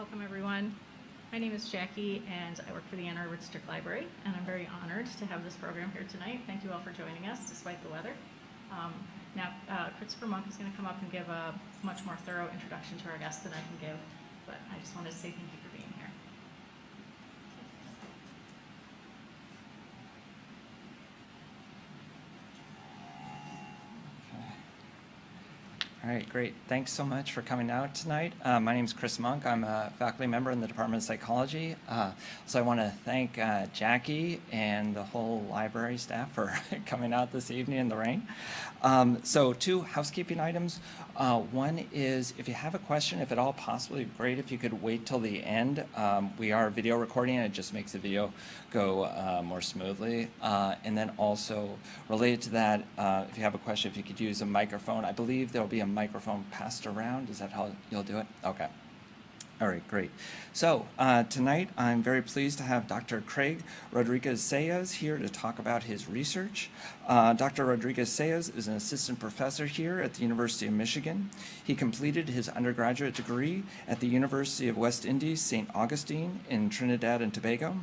Welcome, everyone. My name is Jackie, and I work for the Ann Arbor District Library, and I'm very honored to have this program here tonight. Thank you all for joining us, despite the weather. Now, Christopher Monk is going to come up and give a much more thorough introduction to our guest than I can give, but I just wanted to say thank you for being here. All right, great. Thanks so much for coming out tonight. My name is Chris Monk. I'm a faculty member in the Department of Psychology. So I want to thank Jackie and the whole library staff for coming out this evening in the rain. So 2 housekeeping items. One is if you have a question, if at all possible, it'd be great if you could wait till the end. We are video recording and it just makes the video go more smoothly. And then also related to that, if you have a question, if you could use a microphone. I believe there'll be a microphone passed around. Is that how you'll do it? Okay. All right, great. So tonight I'm very pleased to have Dr. Craig Rodriguez-Seijas here to talk about his research. Dr. Rodriguez-Seijas is an assistant professor here at the University of Michigan. He completed his undergraduate degree at the University of West Indies, St. Augustine in Trinidad and Tobago.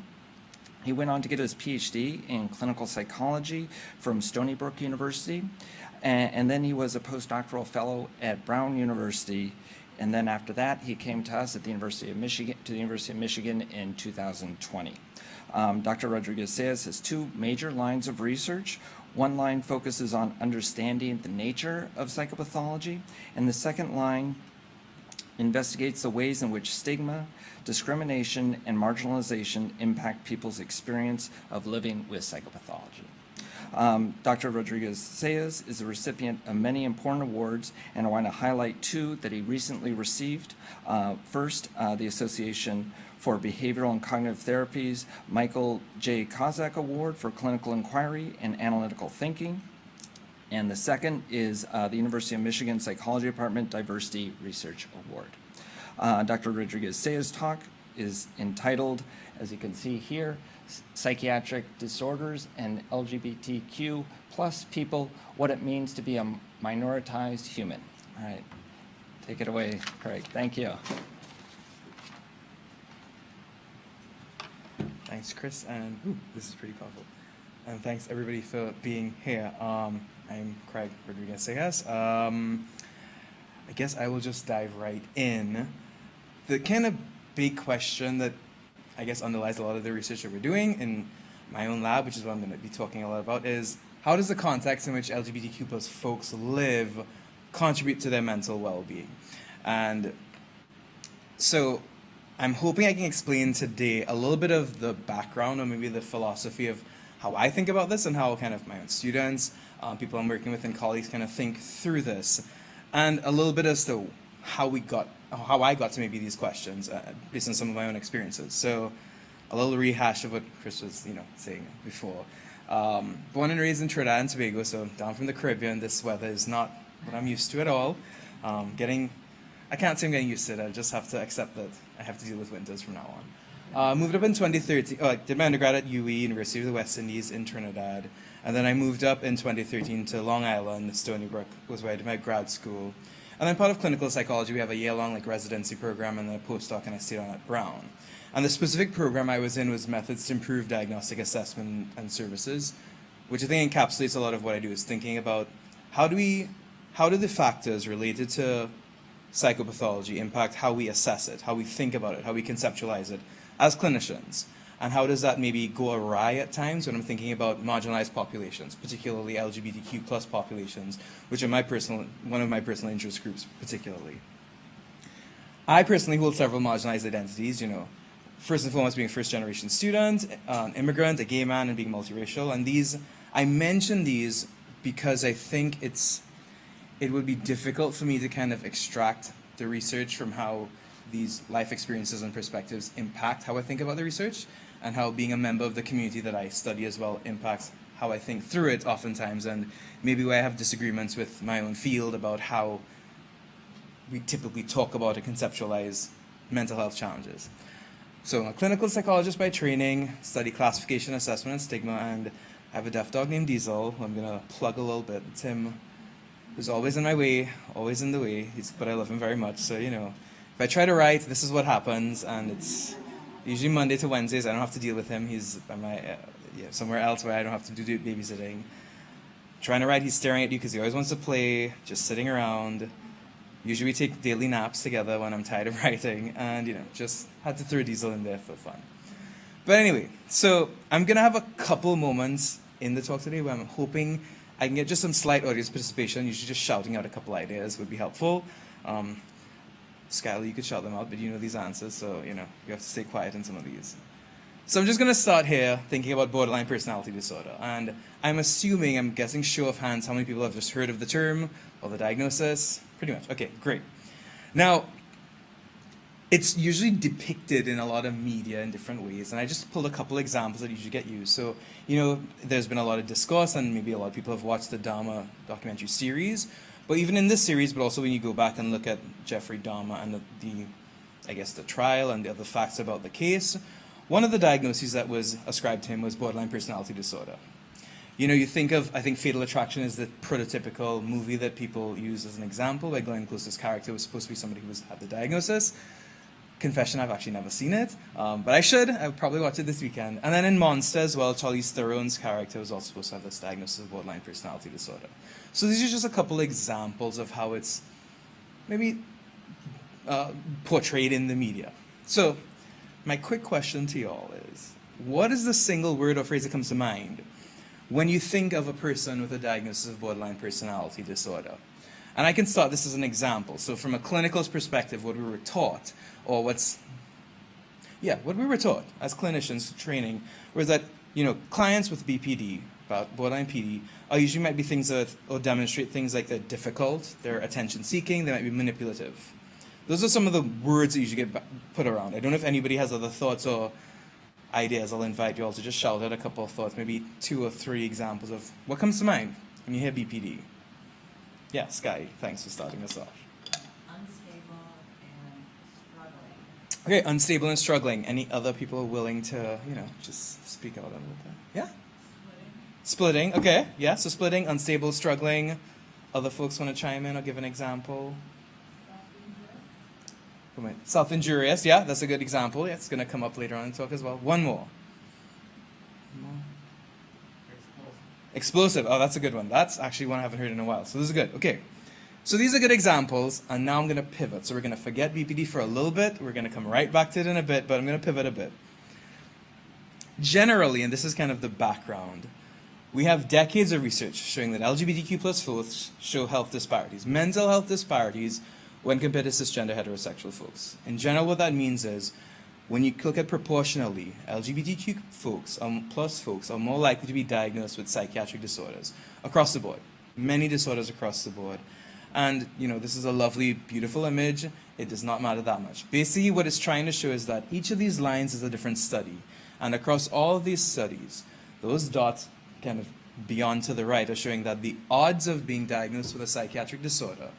He went on to get his Ph.D. in clinical psychology from Stony Brook University, and then he was a postdoctoral fellow at Brown University. And then after that, he came to us at the University of Michigan, in 2020. Dr. Rodriguez-Seijas has 2 major lines of research. One line focuses on understanding the nature of psychopathology, and the second line investigates the ways in which stigma, discrimination, and marginalization impact people's experience of living with psychopathology. Dr. Rodriguez-Seijas is a recipient of many important awards, and I want to highlight 2 that he recently received. First, the Association for Behavioral and Cognitive Therapies Michael J. Kozak Award for Clinical Inquiry and Analytical Thinking. And the second is the University of Michigan Psychology Department Diversity Research Award. Dr. Rodriguez-Seijas' talk is entitled, as you can see here, Psychiatric Disorders and LGBTQ plus people, what it means to be a minoritized human. All right, take it away, Craig. Thank you. Thanks, Chris, and this is pretty powerful. And thanks everybody for being here. I'm Craig Rodriguez-Seijas. I guess I will just dive right in. The kind of big question that I guess underlies a lot of the research that we're doing in my own lab, which is what I'm going to be talking a lot about, is how does the context in which LGBTQ plus folks live contribute to their mental well-being? And so I'm hoping I can explain today a little bit of the background or maybe the philosophy of how I think about this and how kind of my own students, people I'm working with and colleagues kind of think through this, and a little bit as to how I got to maybe these questions based on some of my own experiences. So a little rehash of what Chris was, saying before. Born and raised in Trinidad and Tobago, so down from the Caribbean. This weather is not what I'm used to at all. I can't say I'm getting used to it. I just have to accept that I have to deal with winters from now on. Moved up in 2013. I did my undergrad at UE, University of the West Indies in Trinidad. And then I moved up in 2013 to Long Island. Stony Brook was where I did my grad school. And then part of clinical psychology, we have a year-long residency program and then a postdoc, and I stayed on at Brown. And the specific program I was in was Methods to Improve Diagnostic Assessment and Services, which I think encapsulates a lot of what I do, is thinking about how do the factors related to psychopathology impact how we assess it, how we think about it, how we conceptualize it as clinicians. And how does that maybe go awry at times when I'm thinking about marginalized populations, particularly LGBTQ plus populations, which are one of my personal interest groups particularly. I personally hold several marginalized identities, first and foremost being a first-generation student, an immigrant, a gay man, and being multiracial. And I mention these because I think it would be difficult for me to kind of extract the research from how these life experiences and perspectives impact how I think about the research, and how being a member of the community that I study as well impacts how I think through it oftentimes, and maybe where I have disagreements with my own field about how we typically talk about and conceptualize mental health challenges. So I'm a clinical psychologist by training, study classification, assessment, and stigma, and I have a deaf dog named Diesel, who I'm going to plug a little bit. It's him who's always in my way, always in the way, but I love him very much, so if if I try to write, this is what happens, and it's usually Monday to Wednesdays. I don't have to deal with him. He's somewhere else where I don't have to do babysitting. Trying to write, he's staring at you because he always wants to play, just sitting around. Usually we take daily naps together when I'm tired of writing, and just had to throw Diesel in there for fun. But anyway, so I'm going to have a couple moments in the talk today where I'm hoping I can get just some slight audience participation. Usually just shouting out a couple ideas would be helpful. Skylar, you could shout them out, but you know these answers, so you have to stay quiet in some of these. So I'm just going to start here thinking about borderline personality disorder. And I'm guessing show of hands, how many people have just heard of the term or the diagnosis? Pretty much. Okay, great. Now, it's usually depicted in a lot of media in different ways, and I just pulled a couple examples that usually get used. So, there's been a lot of discourse, and maybe a lot of people have watched the Dahmer documentary series, but even in this series, but also when you go back and look at Jeffrey Dahmer and the trial and the other facts about the case, one of the diagnoses that was ascribed to him was borderline personality disorder. You think of, I think Fatal Attraction is the prototypical movie that people use as an example, where Glenn Close's character was supposed to be somebody who had the diagnosis. Confession, I've actually never seen it, but I should. I'll probably watch it this weekend. And then in Monster as well, Charlize Theron's character was also supposed to have this diagnosis of borderline personality disorder. So these are just a couple examples of how it's maybe portrayed in the media. So my quick question to y'all is, what is the single word or phrase that comes to mind when you think of a person with a diagnosis of borderline personality disorder? And I can start this as an example. So from a clinical perspective, what we were taught, or what we were taught as clinicians training was that, clients with BPD, about borderline PD, usually might be things that, or demonstrate things like they're difficult, they're attention seeking, they might be manipulative. Those are some of the words that usually get put around. I don't know if anybody has other thoughts or ideas. I'll invite you all to just shout out a couple of thoughts, maybe 2 or 3 examples of what comes to mind when you hear BPD. Yeah, Sky, thanks for starting us off. Unstable and struggling. Okay, unstable and struggling. Any other people willing to, just speak out a little bit? Yeah? Splitting, okay. Yeah, so splitting, unstable, struggling. Other folks want to chime in or give an example? Self-injurious, yeah, that's a good example. Yeah, it's going to come up later on in the talk as well. One more. Explosive. Oh, that's a good one. That's actually one I haven't heard in a while. So this is good. Okay. So these are good examples, and now I'm going to pivot. So we're going to forget BPD for a little bit. We're going to come right back to it in a bit, but I'm going to pivot a bit. Generally, and this is kind of the background, we have decades of research showing that LGBTQ plus folks show health disparities, mental health disparities, when compared to cisgender heterosexual folks. In general, what that means is, when you look at proportionally, LGBTQ folks, plus folks, are more likely to be diagnosed with psychiatric disorders across the board. Many disorders across the board. And, this is a lovely, beautiful image. It does not matter that much. Basically, what it's trying to show is that each of these lines is a different study. And across all of these studies, those dots kind of beyond to the right are showing that the odds of being diagnosed with a psychiatric disorder,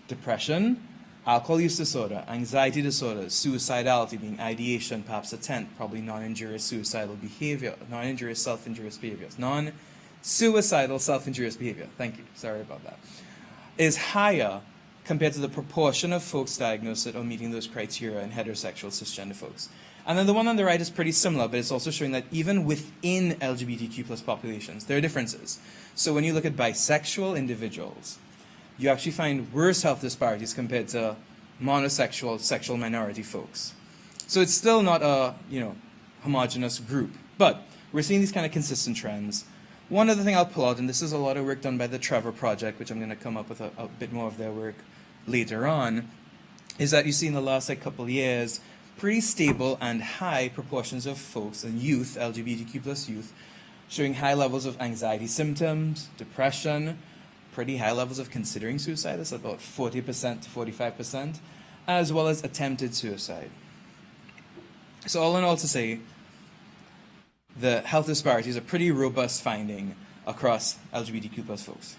depression, alcohol use disorder, anxiety disorders, suicidality being ideation, perhaps intent, probably non-injurious suicidal behavior, non-injurious self-injurious behaviors, non-suicidal self-injurious behavior, thank you, sorry about that, is higher compared to the proportion of folks diagnosed or meeting those criteria in heterosexual cisgender folks. And then the one on the right is pretty similar, but it's also showing that even within LGBTQ plus populations, there are differences. So when you look at bisexual individuals, you actually find worse health disparities compared to monosexual, sexual minority folks. So it's still not a, homogenous group, but we're seeing these kind of consistent trends. One other thing I'll pull out, and this is a lot of work done by the Trevor Project, which I'm going to come up with a bit more of their work later on, is that you see in the last couple of years, pretty stable and high proportions of folks and youth, LGBTQ plus youth, showing high levels of anxiety symptoms, depression, pretty high levels of considering suicide, that's about 40% to 45%, as well as attempted suicide. So all in all to say, the health disparities are pretty robust finding across LGBTQ plus folks.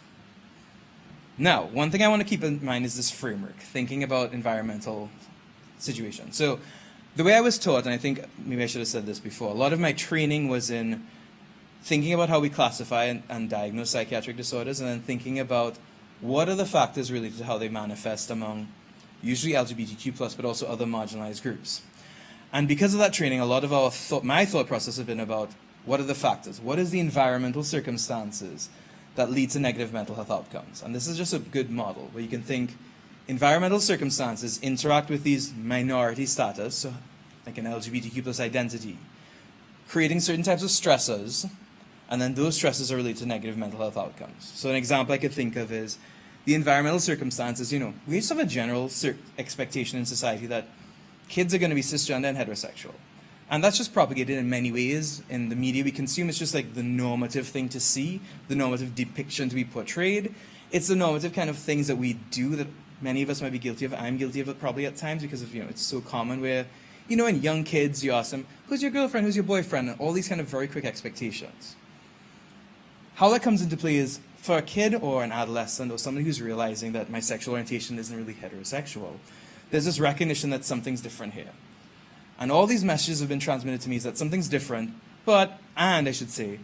Now, one thing I want to keep in mind is this framework, thinking about environmental situations. So the way I was taught, and I think maybe I should have said this before, a lot of my training was in thinking about how we classify and diagnose psychiatric disorders, and then thinking about what are the factors related to how they manifest among usually LGBTQ+, but also other marginalized groups. And because of that training, a lot of my thought process has been about what are the factors? What is the environmental circumstances that lead to negative mental health outcomes? And this is just a good model where you can think environmental circumstances interact with these minority status, so like an LGBTQ+ identity, creating certain types of stressors, and then those stresses are related to negative mental health outcomes. So an example I could think of is the environmental circumstances. We just have a general expectation in society that kids are going to be cisgender and heterosexual. And that's just propagated in many ways in the media we consume. It's just like the normative thing to see, the normative depiction to be portrayed. It's the normative kind of things that we do that many of us might be guilty of. I'm guilty of it probably at times because of, it's so common where, in young kids, you ask them, who's your girlfriend, who's your boyfriend, and all these kind of very quick expectations. How that comes into play is for a kid or an adolescent or somebody who's realizing that my sexual orientation isn't really heterosexual, there's this recognition that something's different here. And all these messages have been transmitted to me is that something's different, and I should say,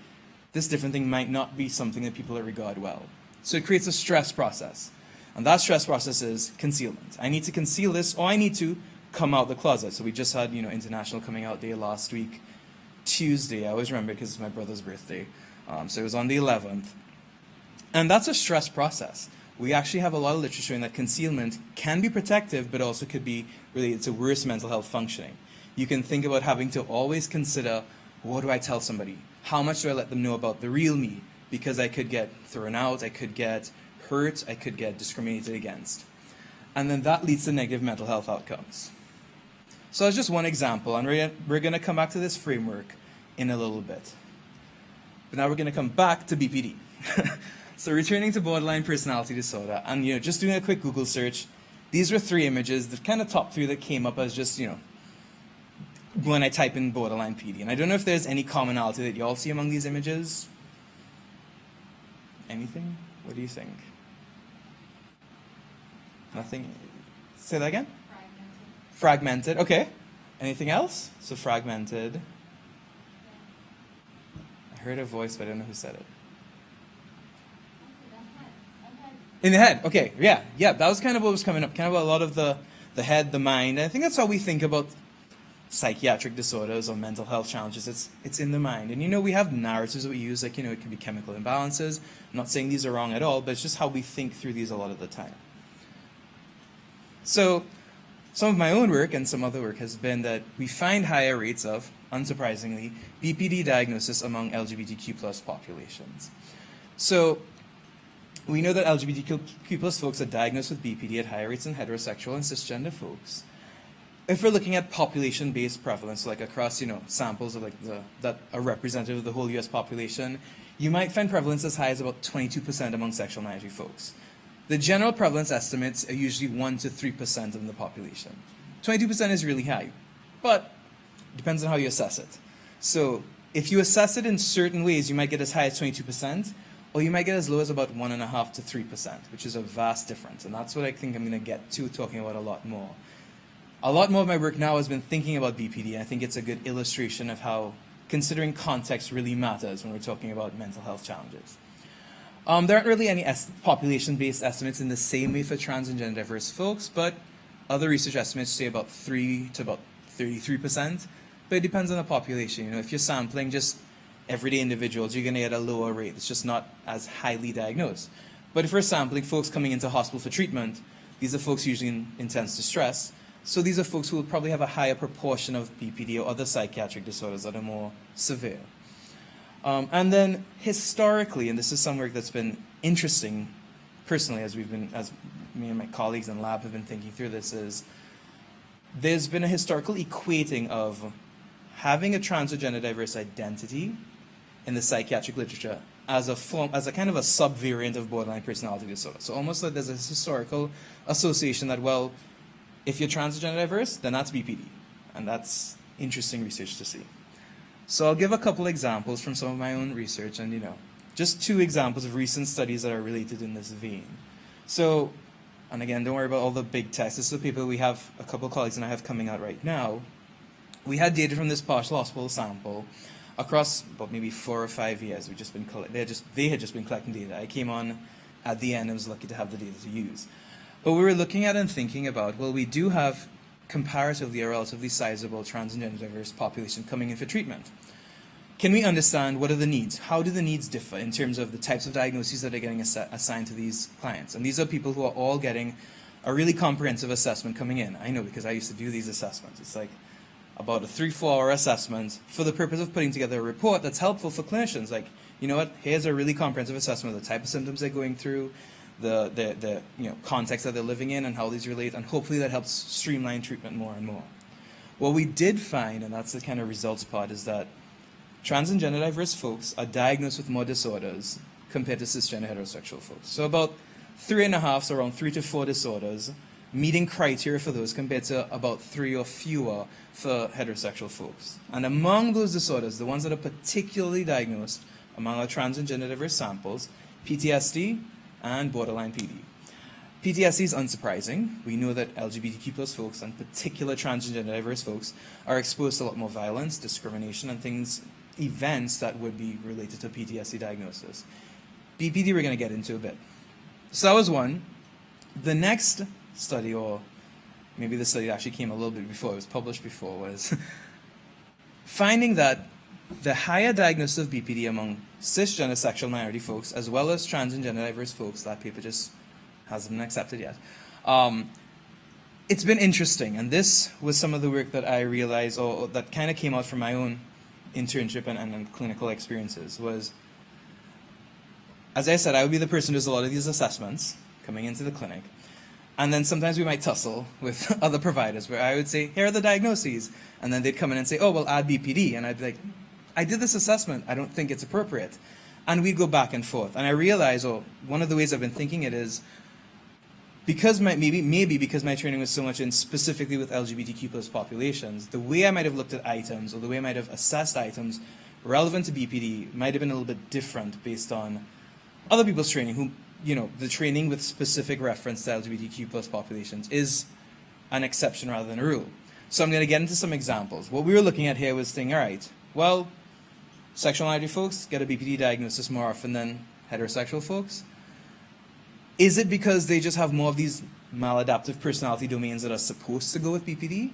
this different thing might not be something that people regard well. So it creates a stress process. And that stress process is concealment. I need to conceal this, or I need to come out the closet. So we just had, International Coming Out Day last week, Tuesday. I always remember because it's my brother's birthday. So it was on the 11th. And that's a stress process. We actually have a lot of literature showing that concealment can be protective, but also could be related to worse mental health functioning. You can think about having to always consider, what do I tell somebody? How much do I let them know about the real me? Because I could get thrown out, I could get hurt, I could get discriminated against. And then that leads to negative mental health outcomes. So that's just one example, and we're going to come back to this framework in a little bit. But now we're going to come back to BPD. So returning to borderline personality disorder, and just doing a quick Google search, these were 3 images, the kind of top 3 that came up as just, when I type in borderline PD. And I don't know if there's any commonality that you all see among these images. Anything? What do you think? Nothing? Say that again? Fragmented, okay. Anything else? So fragmented. I heard a voice, but I don't know who said it. In the head, okay, yeah, that was kind of what was coming up, kind of a lot of the head, the mind. And I think that's how we think about psychiatric disorders or mental health challenges. It's in the mind. And we have narratives that we use, like, it can be chemical imbalances. I'm not saying these are wrong at all, but it's just how we think through these a lot of the time. So some of my own work and some other work has been that we find higher rates of, unsurprisingly, BPD diagnosis among LGBTQ+ populations. So we know that LGBTQ+ folks are diagnosed with BPD at higher rates than heterosexual and cisgender folks. If we're looking at population-based prevalence, like across, samples of that are representative of the whole U.S. population, you might find prevalence as high as about 22% among sexual minority folks. The general prevalence estimates are usually 1 to 3% of the population. 22% is really high, but it depends on how you assess it. So if you assess it in certain ways, you might get as high as 22%, or you might get as low as about 1.5 to 3%, which is a vast difference. And that's what I think I'm going to get to talking about a lot more. A lot more of my work now has been thinking about BPD. I think it's a good illustration of how considering context really matters when we're talking about mental health challenges. There aren't really any population-based estimates in the same way for trans and gender diverse folks, but other research estimates say about 3 to about 33%. But it depends on the population. If you're sampling just everyday individuals, you're going to get a lower rate. It's just not as highly diagnosed. But if we're sampling folks coming into hospital for treatment, these are folks usually in intense distress. So these are folks who will probably have a higher proportion of BPD or other psychiatric disorders that are more severe. And then historically, and this is some work that's been interesting personally as me and my colleagues in lab have been thinking through this, is there's been a historical equating of having a trans or gender diverse identity in the psychiatric literature as a kind of a subvariant of borderline personality disorder. So almost like there's a historical association that, well, if you're trans or gender diverse, then that's BPD. And that's interesting research to see. So I'll give a couple examples from some of my own research, and just 2 examples of recent studies that are related in this vein. So, and again, don't worry about all the big text. This is the paper we have, a couple of colleagues and I have coming out right now. We had data from this partial hospital sample across about maybe 4 or 5 years. They had just been collecting data. I came on at the end and was lucky to have the data to use. But we were looking at and thinking about, well, we do have comparatively a relatively sizable trans and gender diverse population coming in for treatment. Can we understand what are the needs? How do the needs differ in terms of the types of diagnoses that are getting assigned to these clients? And these are people who are all getting a really comprehensive assessment coming in. I know because I used to do these assessments. It's like about a 3-4 hour assessment for the purpose of putting together a report that's helpful for clinicians. Like, you know what, here's a really comprehensive assessment of the type of symptoms they're going through, the context that they're living in and how these relate, and hopefully that helps streamline treatment more and more. What we did find, and that's the kind of results part, is that trans and gender diverse folks are diagnosed with more disorders compared to cisgender heterosexual folks. So about 3.5, so around 3 to 4 disorders, meeting criteria for those compared to about 3 or fewer for heterosexual folks. And among those disorders, the ones that are particularly diagnosed among our trans and gender diverse samples, PTSD and borderline PD. PTSD is unsurprising. We know that LGBTQ plus folks, and particular trans and gender diverse folks, are exposed to a lot more violence, discrimination, and events that would be related to PTSD diagnosis. BPD we're going to get into a bit. So that was one. The next study, or maybe the study actually came a little bit before, it was published before, was finding that the higher diagnosis of BPD among cisgender sexual minority folks, as well as trans and gender diverse folks, that paper just hasn't been accepted yet. It's been interesting, and this was some of the work that I realized, or that kind of came out from my own internship and clinical experiences, was, as I said, I would be the person who does a lot of these assessments coming into the clinic, and then sometimes we might tussle with other providers where I would say, here are the diagnoses, and then they'd come in and say, oh, well, add BPD, and I'd be like, I did this assessment, I don't think it's appropriate. And we'd go back and forth. And I realized, one of the ways I've been thinking it is, because maybe because my training was so much in specifically with LGBTQ plus populations, the way I might have looked at items, or the way I might have assessed items relevant to BPD might have been a little bit different based on other people's training, who, the training with specific reference to LGBTQ plus populations is an exception rather than a rule. So I'm going to get into some examples. What we were looking at here was saying, all right, well, sexual minority folks get a BPD diagnosis more often than heterosexual folks. Is it because they just have more of these maladaptive personality domains that are supposed to go with BPD?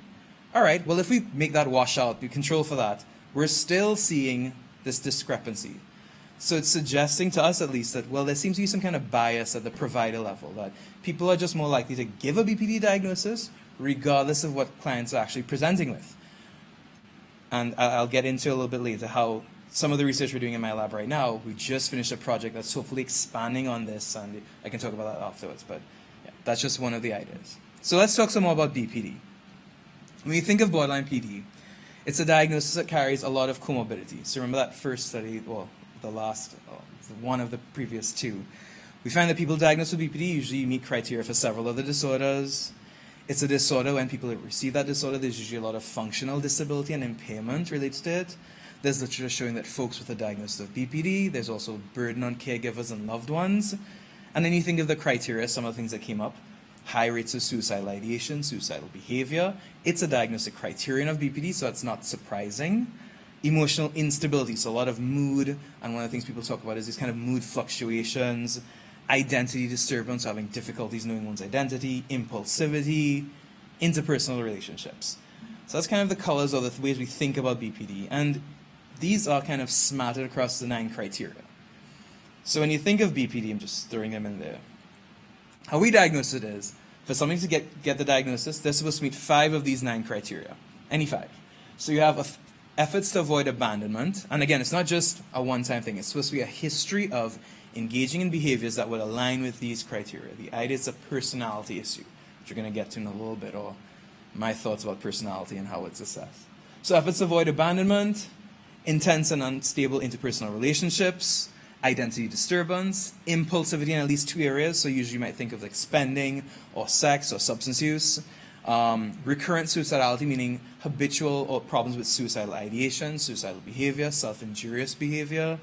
All right, well, if we make that wash out, we control for that, we're still seeing this discrepancy. So it's suggesting to us, at least, that, well, there seems to be some kind of bias at the provider level, that people are just more likely to give a BPD diagnosis regardless of what clients are actually presenting with. And I'll get into a little bit later how some of the research we're doing in my lab right now, we just finished a project that's hopefully expanding on this, and I can talk about that afterwards, but yeah, that's just one of the ideas. So let's talk some more about BPD. When you think of borderline PD, it's a diagnosis that carries a lot of comorbidities. So remember that first study, well, the last, one of the previous two. We find that people diagnosed with BPD usually meet criteria for several other disorders. It's a disorder when people receive that disorder, there's usually a lot of functional disability and impairment related to it. There's literature showing that folks with a diagnosis of BPD, there's also burden on caregivers and loved ones. And then you think of the criteria, some of the things that came up. High rates of suicidal ideation, suicidal behavior. It's a diagnostic criterion of BPD, so it's not surprising. Emotional instability, so a lot of mood, and one of the things people talk about is these kind of mood fluctuations. Identity disturbance, so having difficulties knowing one's identity. Impulsivity. Interpersonal relationships. So that's kind of the colors or the ways we think about BPD. And these are kind of smattered across the 9 criteria. So when you think of BPD, I'm just throwing them in there. How we diagnose it is, for somebody to get the diagnosis, they're supposed to meet 5 of these 9 criteria. Any 5. So you have efforts to avoid abandonment. And again, it's not just a one-time thing. It's supposed to be a history of engaging in behaviors that would align with these criteria. The idea is a personality issue, which we're going to get to in a little bit, or my thoughts about personality and how it's assessed. So efforts to avoid abandonment, intense and unstable interpersonal relationships, identity disturbance, impulsivity in at least 2 areas. So usually you might think of like spending or sex or substance use. Recurrent suicidality, meaning habitual or problems with suicidal ideation, suicidal behavior, self-injurious behavior.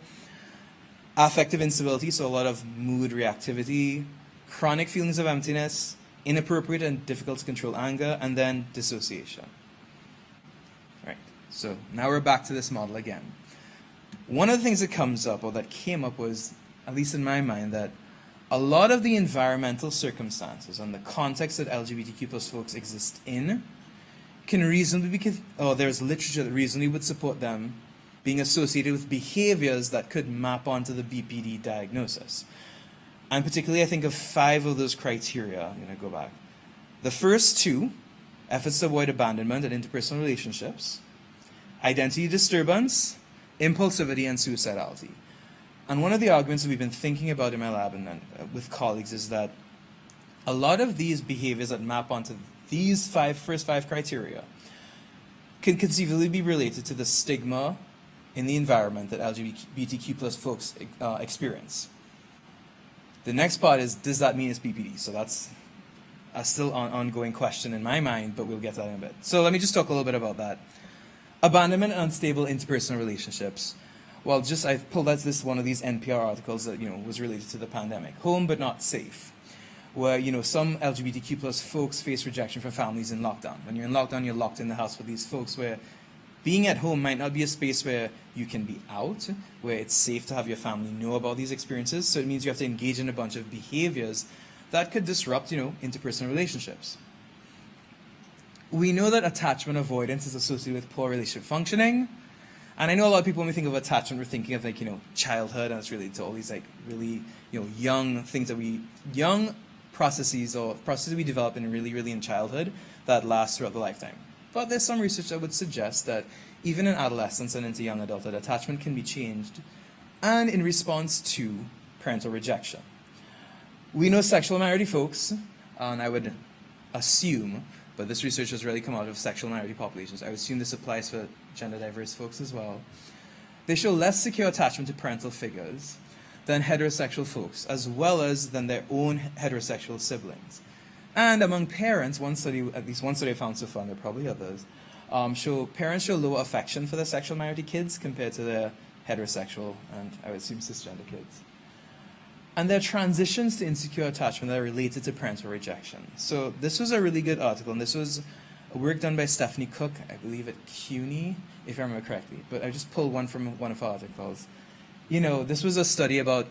Affective instability, so a lot of mood reactivity. Chronic feelings of emptiness, inappropriate and difficult to control anger, and then dissociation. Right, so now we're back to this model again. One of the things that comes up, or that came up, was, at least in my mind, that a lot of the environmental circumstances and the context that LGBTQ plus folks exist in can reasonably be, or there's literature that reasonably would support them being associated with behaviors that could map onto the BPD diagnosis. And particularly, I think of 5 of those criteria. I'm going to go back. The first 2, efforts to avoid abandonment and interpersonal relationships, identity disturbance, impulsivity, and suicidality. And one of the arguments that we've been thinking about in my lab and with colleagues is that a lot of these behaviors that map onto these first five criteria can conceivably be related to the stigma in the environment that LGBTQ plus folks experience. The next part is, does that mean it's BPD? So that's a still ongoing question in my mind, but we'll get to that in a bit. So let me just talk a little bit about that. Abandonment and unstable interpersonal relationships. Well, I pulled out one of these NPR articles that was related to the pandemic. Home but not safe, where some LGBTQ plus folks face rejection from families in lockdown. When you're in lockdown, you're locked in the house with these folks where being at home might not be a space where you can be out, where it's safe to have your family know about these experiences. So it means you have to engage in a bunch of behaviors that could disrupt, interpersonal relationships. We know that attachment avoidance is associated with poor relationship functioning. And I know a lot of people, when we think of attachment, we're thinking of childhood, and it's related to all these really, young things that young processes we develop in really in childhood that last throughout the lifetime. But there's some research that would suggest that even in adolescence and into young adulthood, attachment can be changed and in response to parental rejection. We know sexual minority folks, and I would assume, but this research has really come out of sexual minority populations, I would assume this applies for gender diverse folks as well. They show less secure attachment to parental figures than heterosexual folks, as well as than their own heterosexual siblings. And among parents, at least one study I found so far, and there are probably others, parents show lower affection for their sexual minority kids compared to their heterosexual and I would assume cisgender kids. And there are transitions to insecure attachment that are related to parental rejection. So this was a really good article, and this was work done by Stephanie Cook, I believe at CUNY, if I remember correctly. But I just pulled one from one of her articles. This was a study about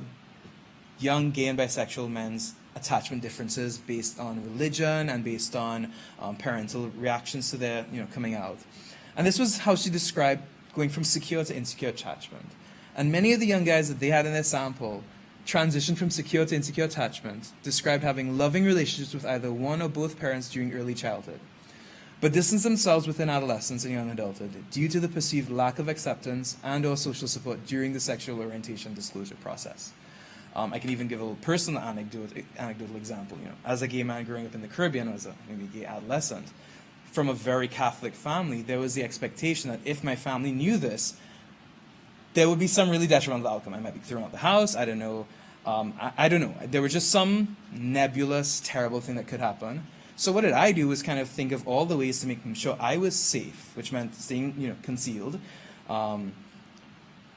young gay and bisexual men's attachment differences based on religion and based on parental reactions to their coming out. And this was how she described going from secure to insecure attachment. And many of the young guys that they had in their sample transitioned from secure to insecure attachment, described having loving relationships with either one or both parents during early childhood, but distanced themselves within adolescence and young adulthood due to the perceived lack of acceptance and or social support during the sexual orientation disclosure process. I can even give a little personal anecdotal example. As a gay man growing up in the Caribbean, as a maybe gay adolescent, from a very Catholic family, there was the expectation that if my family knew this, there would be some really detrimental outcome. I might be thrown out the house. I don't know. I don't know. There was just some nebulous, terrible thing that could happen. So what did I do was kind of think of all the ways to make sure I was safe, which meant staying, concealed,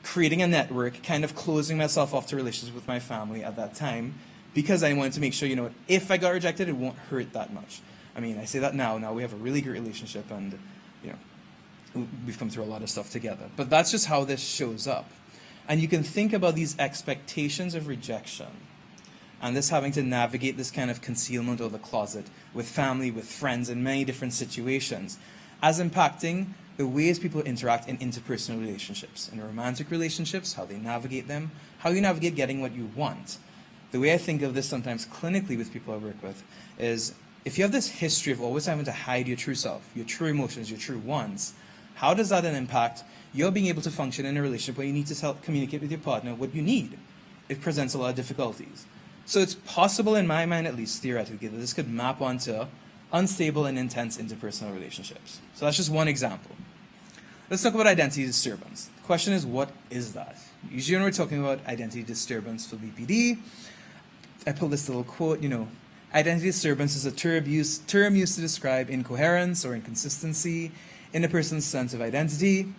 creating a network, kind of closing myself off to relationships with my family at that time, because I wanted to make sure, if I got rejected, it won't hurt that much. I mean, I say that now. Now we have a really great relationship, and we've come through a lot of stuff together. But that's just how this shows up. And you can think about these expectations of rejection and this having to navigate this kind of concealment or the closet with family, with friends, in many different situations as impacting the ways people interact in interpersonal relationships, in romantic relationships, how they navigate them, how you navigate getting what you want. The way I think of this sometimes clinically with people I work with is if you have this history of always having to hide your true self, your true emotions, your true wants, how does that then impact your being able to function in a relationship where you need to communicate with your partner what you need? It presents a lot of difficulties. So it's possible, in my mind at least, theoretically, that this could map onto unstable and intense interpersonal relationships. So that's just one example. Let's talk about identity disturbance. The question is, what is that? Usually when we're talking about identity disturbance for BPD, I pulled this little quote, identity disturbance is a term used to describe incoherence or inconsistency in a person's sense of identity.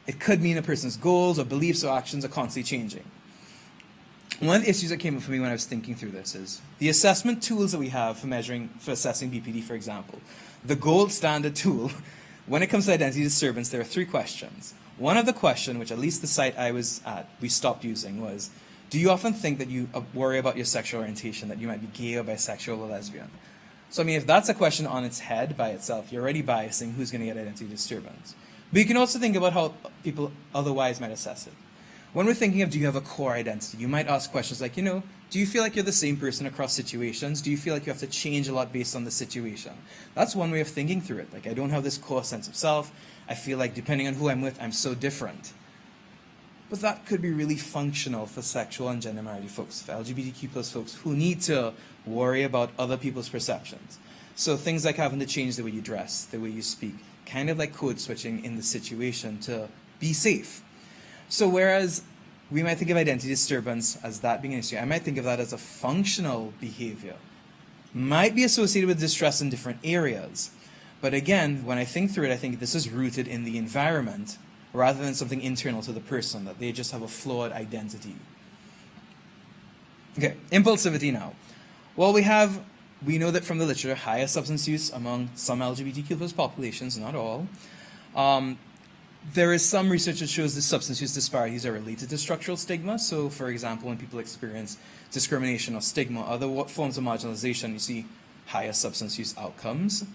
It could mean a person's goals or beliefs or actions are constantly changing. One of the issues that came up for me when I was thinking through this is the assessment tools that we have for assessing BPD, for example. The gold standard tool, when it comes to identity disturbance, there are 3 questions. One of the questions, which at least the site I was at, we stopped using, was, do you often think that you worry about your sexual orientation, that you might be gay or bisexual or lesbian? So I mean, if that's a question on its head by itself, you're already biasing who's going to get identity disturbance. But you can also think about how people otherwise might assess it. When we're thinking of do you have a core identity, you might ask questions like, you know, do you feel like you're the same person across situations? Do you feel like you have to change a lot based on the situation? That's one way of thinking through it. Like, I don't have this core sense of self. I feel like depending on who I'm with, I'm so different. But that could be really functional for sexual and gender minority folks, for LGBTQ plus folks who need to worry about other people's perceptions. So things like having to change the way you dress, the way you speak, kind of like code switching in the situation to be safe. So whereas we might think of identity disturbance as that being an issue, I might think of that as a functional behavior. Might be associated with distress in different areas. But again, when I think through it, I think this is rooted in the environment rather than something internal to the person, that they just have a flawed identity. Okay, impulsivity now. Well, we know that from the literature, higher substance use among some LGBTQ plus populations, not all. There is some research that shows that substance use disparities are related to structural stigma. So, for example, when people experience discrimination or stigma, other forms of marginalization, you see higher substance use outcomes.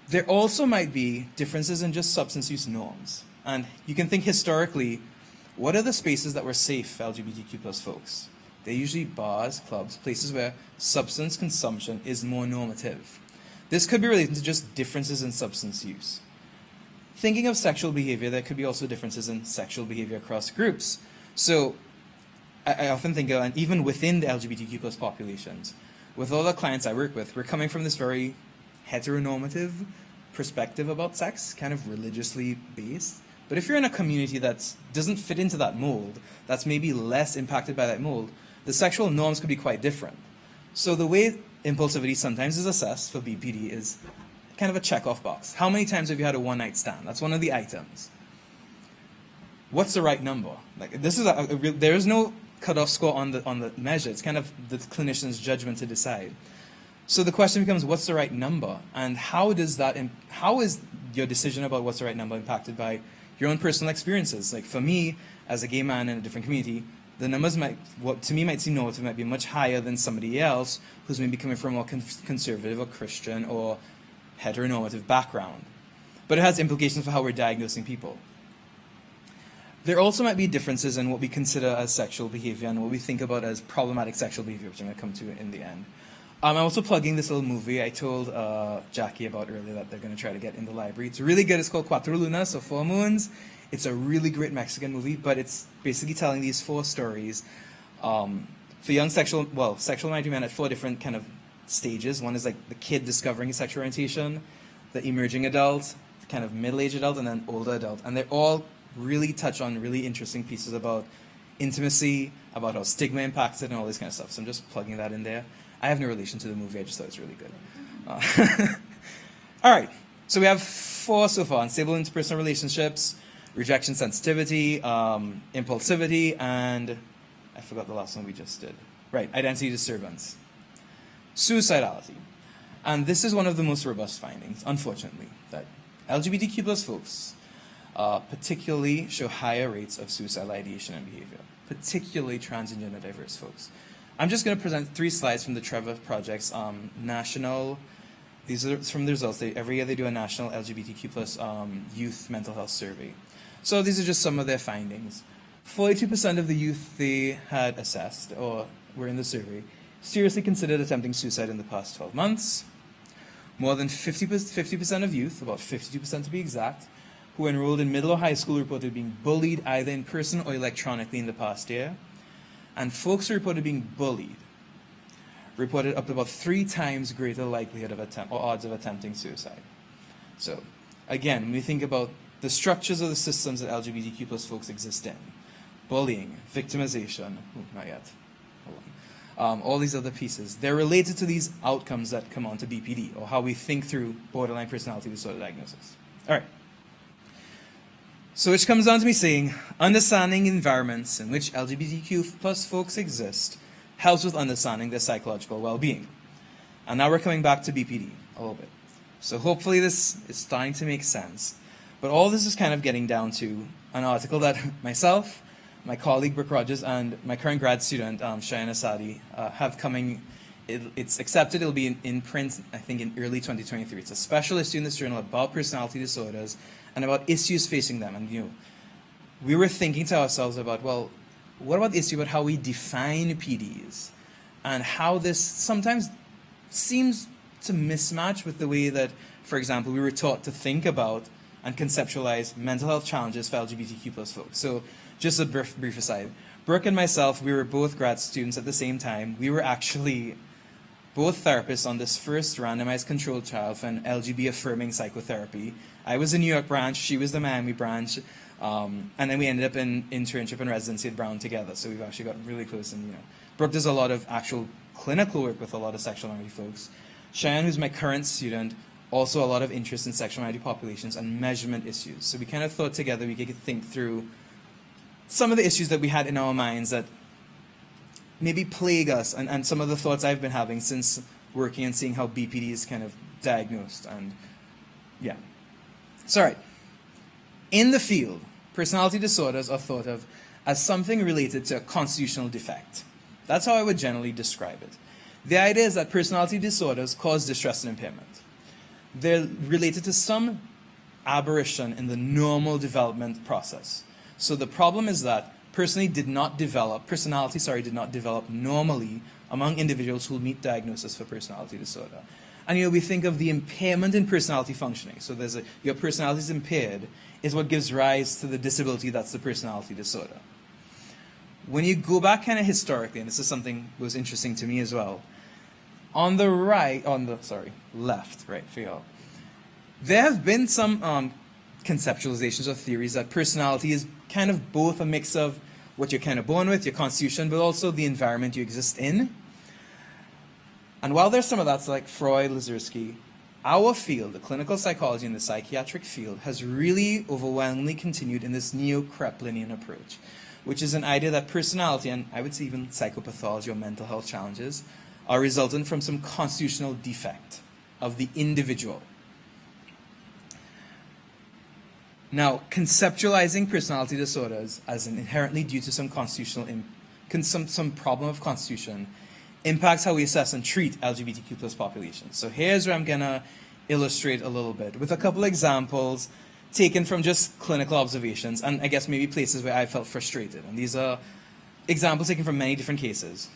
There also might be differences in just substance use norms. And you can think historically, what are the spaces that were safe for LGBTQ plus folks? They're usually bars, clubs, places where substance consumption is more normative. This could be related to just differences in substance use. Thinking of sexual behavior, there could be also differences in sexual behavior across groups. So I often think of, and even within the LGBTQ plus populations, with all the clients I work with, we're coming from this very heteronormative perspective about sex, kind of religiously based. But if you're in a community that doesn't fit into that mold, that's maybe less impacted by that mold, the sexual norms could be quite different. So the way impulsivity sometimes is assessed for BPD is kind of a check-off box. How many times have you had a one-night stand? That's one of the items. What's the right number? Like, this is there is no cutoff score on the measure. It's kind of the clinician's judgment to decide. So the question becomes, what's the right number? And how is your decision about what's the right number impacted by your own personal experiences? Like, for me, as a gay man in a different community, the numbers to me might seem normative, might be much higher than somebody else who's maybe coming from a more conservative or Christian or heteronormative background. But it has implications for how we're diagnosing people. There also might be differences in what we consider as sexual behavior and what we think about as problematic sexual behavior, which I'm going to come to in the end. I'm also plugging this little movie I told Jackie about earlier that they're going to try to get in the library. It's really good. It's called Cuatro Lunas, so 4 moons. It's a really great Mexican movie, but it's basically telling these 4 stories for young sexual minority men at 4 different kind of stages. One is like the kid discovering his sexual orientation, the emerging adult, the kind of middle-aged adult, and then older adult. And they all really touch on really interesting pieces about intimacy, about how stigma impacts it, and all this kind of stuff. So I'm just plugging that in there. I have no relation to the movie, I just thought it was really good. All right, so we have 4 so far: unstable interpersonal relationships, rejection sensitivity, impulsivity, and I forgot the last one we just did. Right, identity disturbance. Suicidality. And this is one of the most robust findings, unfortunately, that LGBTQ plus folks particularly show higher rates of suicidal ideation and behavior, particularly trans and gender diverse folks. I'm just going to present 3 slides from the Trevor Project's national, these are from the results. Every year they do a national LGBTQ plus youth mental health survey. So these are just some of their findings. 42% of the youth they had assessed, or were in the survey, seriously considered attempting suicide in the past 12 months. More than 50% of youth, about 52% to be exact, who enrolled in middle or high school reported being bullied either in person or electronically in the past year. And folks who reported being bullied reported up to about 3 times greater likelihood of odds of attempting suicide. So, again, when we think about the structures of the systems that LGBTQ plus folks exist in, bullying, victimization, not yet, hold on, all these other pieces, they're related to these outcomes that come on to BPD, or how we think through borderline personality disorder diagnosis. All right. So which comes down to me saying, understanding environments in which LGBTQ plus folks exist helps with understanding their psychological well-being. And now we're coming back to BPD a little bit. So hopefully this is starting to make sense. But all this is kind of getting down to an article that myself, my colleague Brooke Rogers and my current grad student, Cheyenne Asadi, have coming. It's accepted. It'll be in print, I think, in early 2023. It's a special issue in this journal about personality disorders and about issues facing them. And we were thinking to ourselves about, well, what about the issue about how we define PDs and how this sometimes seems to mismatch with the way that, for example, we were taught to think about and conceptualize mental health challenges for LGBTQ plus folks. So just a brief aside. Brooke and myself, we were both grad students at the same time. We were actually both therapists on this first randomized controlled trial for an LGB affirming psychotherapy. I was the New York branch, she was the Miami branch, and then we ended up in internship and residency at Brown together. So we've actually got really close. And Brooke does a lot of actual clinical work with a lot of sexual minority folks. Cheyenne, who's my current student, also a lot of interest in sexual minority populations and measurement issues. So we kind of thought together we could think through some of the issues that we had in our minds that maybe plague us, and some of the thoughts I've been having since working and seeing how BPD is kind of diagnosed. And yeah. So, all right. In the field, personality disorders are thought of as something related to a constitutional defect. That's how I would generally describe it. The idea is that personality disorders cause distress and impairment. They're related to some aberration in the normal development process. So the problem is that personality did not develop normally among individuals who meet diagnosis for personality disorder. And we think of the impairment in personality functioning. So there's your personality is impaired is what gives rise to the disability that's the personality disorder. When you go back kind of historically, and this is something that was interesting to me as well, on the left, right, for y'all, there have been some conceptualizations or theories that personality is kind of both a mix of what you're kind of born with, your constitution, but also the environment you exist in. And while there's some of that's like Freud, Lazursky, our field, the clinical psychology and the psychiatric field, has really overwhelmingly continued in this neo-Kraepelinian approach, which is an idea that personality, and I would say even psychopathology or mental health challenges, are resultant from some constitutional defect of the individual. Now, conceptualizing personality disorders as an inherently due to some constitutional, some problem of constitution impacts how we assess and treat LGBTQ plus populations. So here's where I'm gonna illustrate a little bit with a couple examples taken from just clinical observations and I guess maybe places where I felt frustrated. And these are examples taken from many different cases.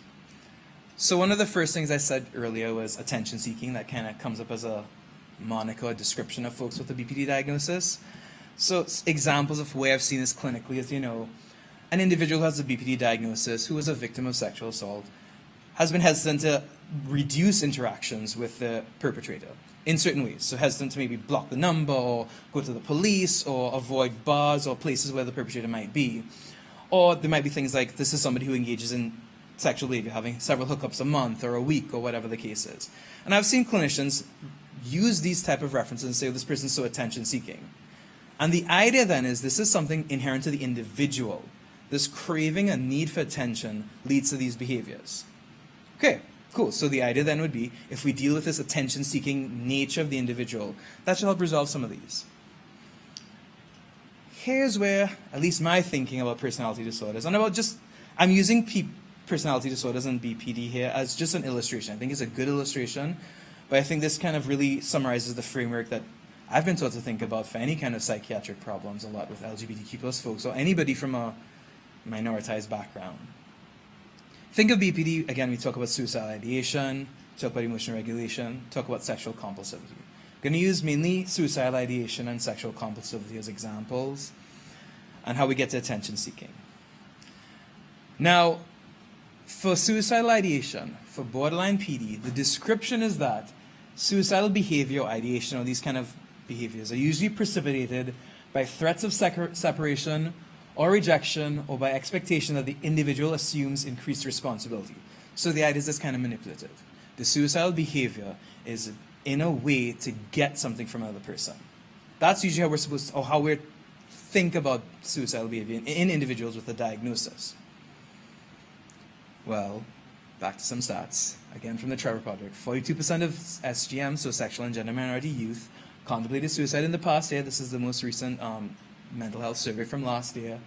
So one of the first things I said earlier was attention seeking. That kind of comes up as a moniker or description of folks with a BPD diagnosis. So examples of where I've seen this clinically is, an individual who has a BPD diagnosis who was a victim of sexual assault has been hesitant to reduce interactions with the perpetrator in certain ways. So hesitant to maybe block the number or go to the police or avoid bars or places where the perpetrator might be. Or there might be things like this is somebody who engages in sexual behavior, having several hookups a month or a week or whatever the case is. And I've seen clinicians use these type of references and say, oh, this person's so attention seeking. And the idea then is this is something inherent to the individual. This craving and need for attention leads to these behaviors. Okay, cool. So the idea then would be if we deal with this attention-seeking nature of the individual, that should help resolve some of these. Here's where, at least my thinking about personality disorders, and about just, I'm using personality disorders and BPD here as just an illustration. I think it's a good illustration, but I think this kind of really summarizes the framework that I've been taught to think about for any kind of psychiatric problems a lot with LGBTQ plus folks or anybody from a minoritized background. Think of BPD, again, we talk about suicidal ideation, talk about emotional regulation, talk about sexual compulsivity. I'm going to use mainly suicidal ideation and sexual compulsivity as examples and how we get to attention seeking. Now, for suicidal ideation, for borderline PD, the description is that suicidal behavior or ideation or these kind of behaviors are usually precipitated by threats of separation or rejection or by expectation that the individual assumes increased responsibility. So the idea is this kind of manipulative. The suicidal behavior is in a way to get something from another person. That's usually how we're supposed to, or how we think about suicidal behavior in individuals with a diagnosis. Well, back to some stats. Again, from the Trevor Project, 42% of SGM, so sexual and gender minority youth, contemplated suicide in the past year. This is the most recent mental health survey from last year.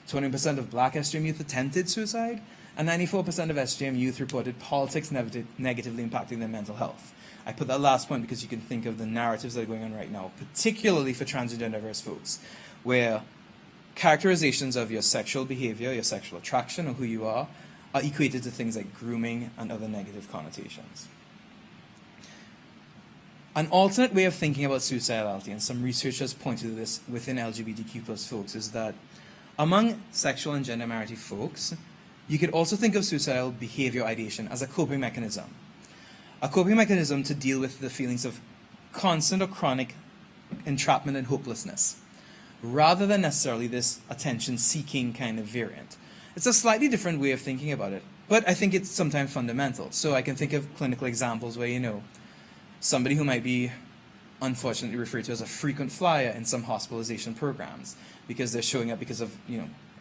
20% of black SGM youth attempted suicide, and 94% of SGM youth reported politics negatively impacting their mental health. I put that last point because you can think of the narratives that are going on right now, particularly for transgender diverse folks, where characterizations of your sexual behavior, your sexual attraction, or who you are equated to things like grooming and other negative connotations. An alternate way of thinking about suicidality, and some research has pointed to this within LGBTQ plus folks, is that among sexual and gender minority folks, you could also think of suicidal behavior ideation as a coping mechanism. A coping mechanism to deal with the feelings of constant or chronic entrapment and hopelessness, rather than necessarily this attention-seeking kind of variant. It's a slightly different way of thinking about it, but I think it's sometimes fundamental. So I can think of clinical examples where, somebody who might be unfortunately referred to as a frequent flyer in some hospitalization programs because they're showing up because of,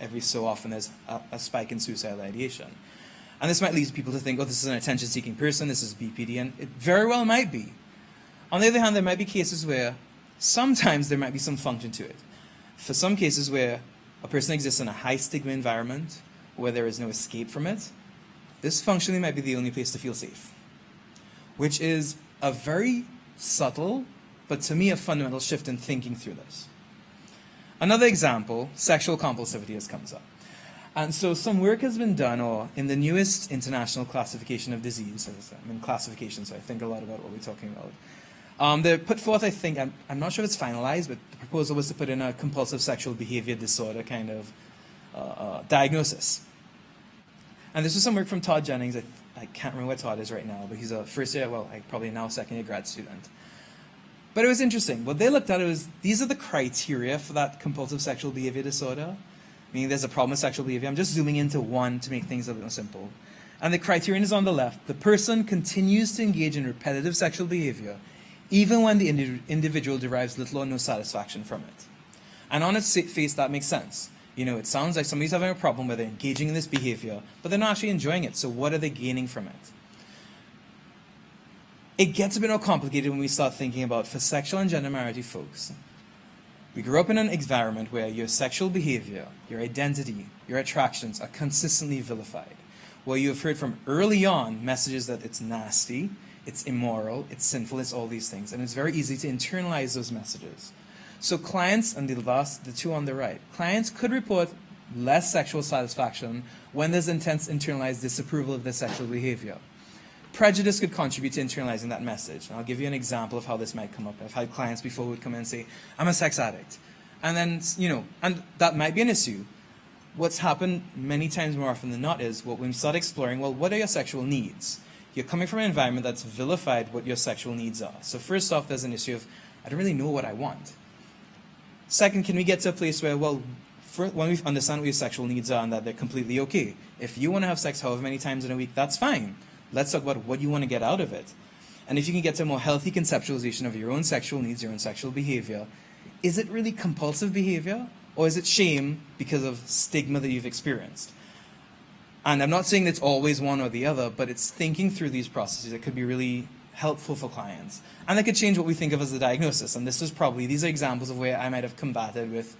every so often there's a spike in suicidal ideation. And this might lead people to think, oh, this is an attention-seeking person, this is BPD, and it very well might be. On the other hand, there might be cases where sometimes there might be some function to it. For some cases where a person exists in a high stigma environment where there is no escape from it, this functionally might be the only place to feel safe, which is a very subtle, but to me a fundamental shift in thinking through this. Another example, sexual compulsivity, has comes up. And so some work has been done, or in the newest international classification of disease, I'm in classification, so I think a lot about what we're talking about. They put forth, I think, I'm not sure if it's finalized, but the proposal was to put in a compulsive sexual behavior disorder kind of diagnosis. And this was some work from Todd Jennings. I can't remember where Todd is right now, but he's a first year, probably now second year grad student. But it was interesting. What they looked at was, these are the criteria for that compulsive sexual behavior disorder. Meaning there's a problem with sexual behavior. I'm just zooming into one to make things a little simple. And the criterion is on the left. The person continues to engage in repetitive sexual behavior even when the individual derives little or no satisfaction from it. And on its face, that makes sense. It sounds like somebody's having a problem where they're engaging in this behavior, but they're not actually enjoying it. So what are they gaining from it? It gets a bit more complicated when we start thinking about, for sexual and gender minority folks, we grew up in an environment where your sexual behavior, your identity, your attractions are consistently vilified, where you have heard from early on messages that it's nasty, it's immoral, it's sinful, it's all these things, and it's very easy to internalize those messages. So clients, and the two on the right, clients could report less sexual satisfaction when there's intense internalized disapproval of their sexual behavior. Prejudice could contribute to internalizing that message. And I'll give you an example of how this might come up. I've had clients before who would come in and say, I'm a sex addict. And then, and that might be an issue. What's happened many times more often than not is, when we start exploring, what are your sexual needs? You're coming from an environment that's vilified what your sexual needs are. So first off, there's an issue of, I don't really know what I want. Second, can we get to a place where, when we understand what your sexual needs are and that they're completely okay. If you want to have sex however many times in a week, that's fine. Let's talk about what you want to get out of it. And if you can get to a more healthy conceptualization of your own sexual needs, your own sexual behavior, is it really compulsive behavior? Or is it shame because of stigma that you've experienced? And I'm not saying it's always one or the other, but it's thinking through these processes that could be really helpful for clients. And that could change what we think of as a diagnosis. And these are examples of where I might have combated with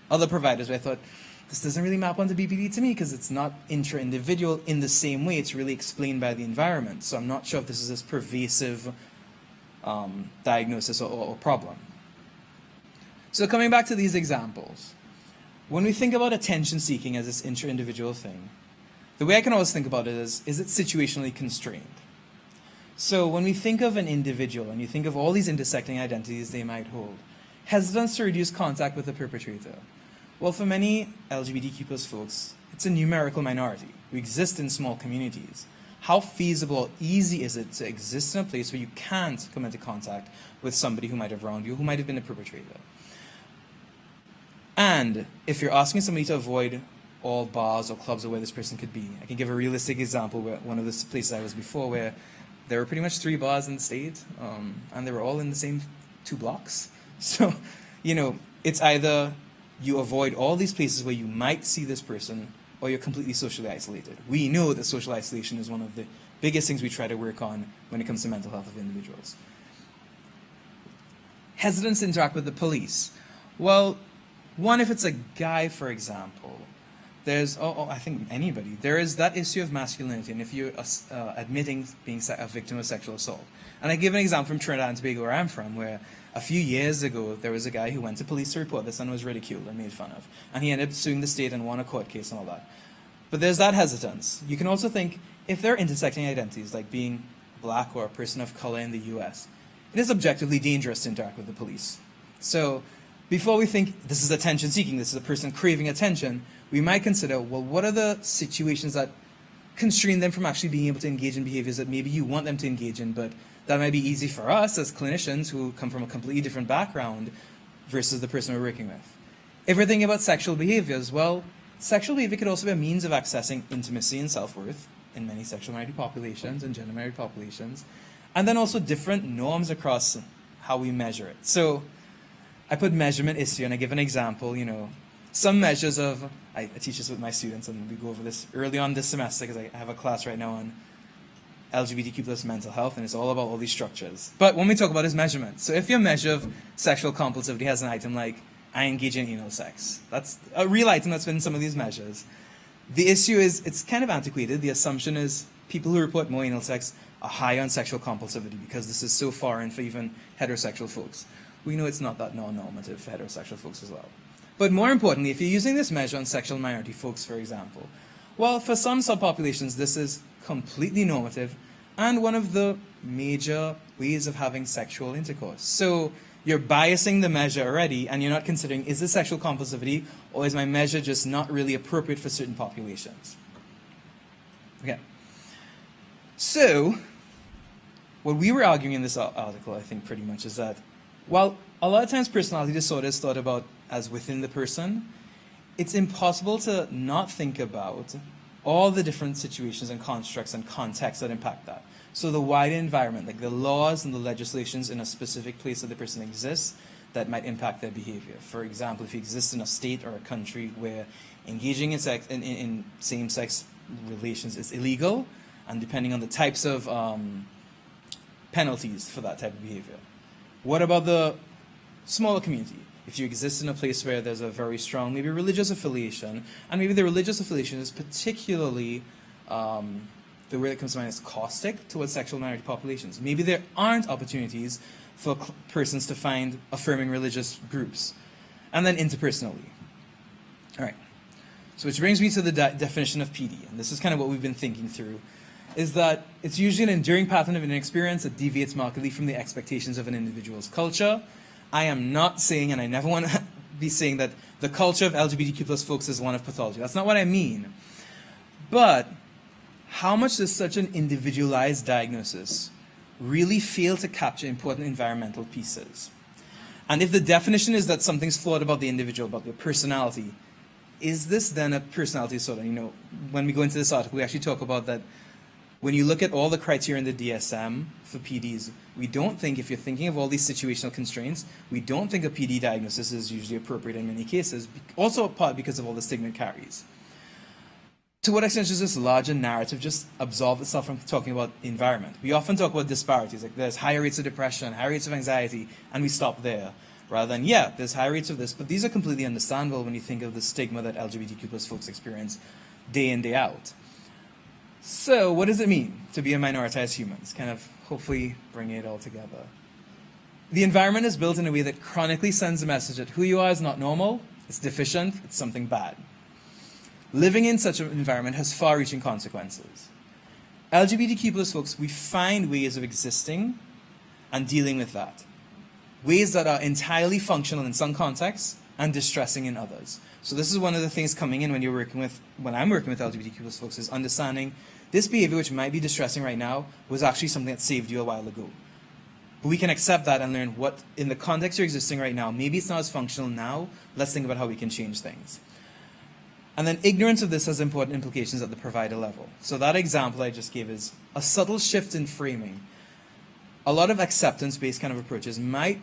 other providers where I thought, this doesn't really map onto BPD to me because it's not intra-individual in the same way. It's really explained by the environment. So I'm not sure if this is this pervasive diagnosis or problem. So coming back to these examples, when we think about attention-seeking as this intra-individual thing, the way I can always think about it is it situationally constrained? So when we think of an individual and you think of all these intersecting identities they might hold, hesitance to reduce contact with the perpetrator. Well, for many LGBTQ plus folks, it's a numerical minority. We exist in small communities. How feasible or easy is it to exist in a place where you can't come into contact with somebody who might have wronged you, who might have been a perpetrator? And if you're asking somebody to avoid all bars or clubs or where this person could be, I can give a realistic example where one of the places I was before where there were pretty much 3 bars in the state, and they were all in the same 2 blocks. So, it's either you avoid all these places where you might see this person, or you're completely socially isolated. We know that social isolation is one of the biggest things we try to work on when it comes to mental health of individuals. Hesitance to interact with the police. Well, one, if it's a guy, for example, there's, I think anybody, there is that issue of masculinity, and if you're admitting being a victim of sexual assault. And I give an example from Trinidad and Tobago, where I'm from, where a few years ago, there was a guy who went to police to report this and was ridiculed and made fun of. And he ended up suing the state and won a court case and all that. But there's that hesitance. You can also think, if there are intersecting identities, like being black or a person of color in the US, it is objectively dangerous to interact with the police. So before we think this is attention seeking, this is a person craving attention, we might consider, well, what are the situations that constrain them from actually being able to engage in behaviors that maybe you want them to engage in, but that might be easy for us as clinicians who come from a completely different background versus the person we're working with. If we're thinking about sexual behaviors, well, sexual behavior could also be a means of accessing intimacy and self-worth in many sexual minority populations and gender minority populations, and then also different norms across how we measure it. So I put measurement issue, and I give an example, some measures of, I teach this with my students, and we go over this early on this semester, because I have a class right now on LGBTQ plus mental health, and it's all about all these structures. But when we talk about is measurement, so if your measure of sexual compulsivity has an item like, I engage in anal sex, that's a real item that's been in some of these measures. The issue is, it's kind of antiquated. The assumption is people who report more anal sex are high on sexual compulsivity because this is so foreign for even heterosexual folks. We know it's not that non-normative for heterosexual folks as well. But more importantly, if you're using this measure on sexual minority folks, for example, well, for some subpopulations, this is completely normative and one of the major ways of having sexual intercourse. So you're biasing the measure already, and you're not considering, is this sexual compulsivity, or is my measure just not really appropriate for certain populations? Okay. So what we were arguing in this article, I think, pretty much is that while a lot of times personality disorder is thought about as within the person, it's impossible to not think about all the different situations and constructs and contexts that impact that. So the wider environment, like the laws and the legislations in a specific place that the person exists, that might impact their behavior. For example, if you exist in a state or a country where engaging in same-sex relations is illegal, and depending on the types of penalties for that type of behavior. What about the smaller community? If you exist in a place where there's a very strong, maybe religious affiliation, and maybe the religious affiliation is particularly, the word that comes to mind is caustic towards sexual minority populations. Maybe there aren't opportunities for persons to find affirming religious groups. And then interpersonally. All right. So which brings me to the definition of PD, and this is kind of what we've been thinking through, is that it's usually an enduring pattern of an experience that deviates markedly from the expectations of an individual's culture. I am not saying, and I never want to be saying, that the culture of LGBTQ plus folks is one of pathology. That's not what I mean. But how much does such an individualized diagnosis really fail to capture important environmental pieces? And if the definition is that something's flawed about the individual, about their personality, is this then a personality disorder? When we go into this article, we actually talk about that when you look at all the criteria in the DSM for PDs, we don't think, if you're thinking of all these situational constraints, we don't think a PD diagnosis is usually appropriate in many cases, also part because of all the stigma it carries. To what extent does this larger narrative just absolve itself from talking about the environment? We often talk about disparities, like there's higher rates of depression, higher rates of anxiety, and we stop there. Rather than, yeah, there's high rates of this, but these are completely understandable when you think of the stigma that LGBTQ plus folks experience day in, day out. So what does it mean to be a minoritized human? It's kind of hopefully bringing it all together. The environment is built in a way that chronically sends a message that who you are is not normal, it's deficient, it's something bad. Living in such an environment has far-reaching consequences. LGBTQ plus folks, we find ways of existing and dealing with that. Ways that are entirely functional in some contexts and distressing in others. So this is one of the things coming in when I'm working with LGBTQ plus folks, is understanding this behavior, which might be distressing right now, was actually something that saved you a while ago. But we can accept that and learn what, in the context you're existing right now, maybe it's not as functional now, let's think about how we can change things. And then ignorance of this has important implications at the provider level. So that example I just gave is a subtle shift in framing. A lot of acceptance-based kind of approaches might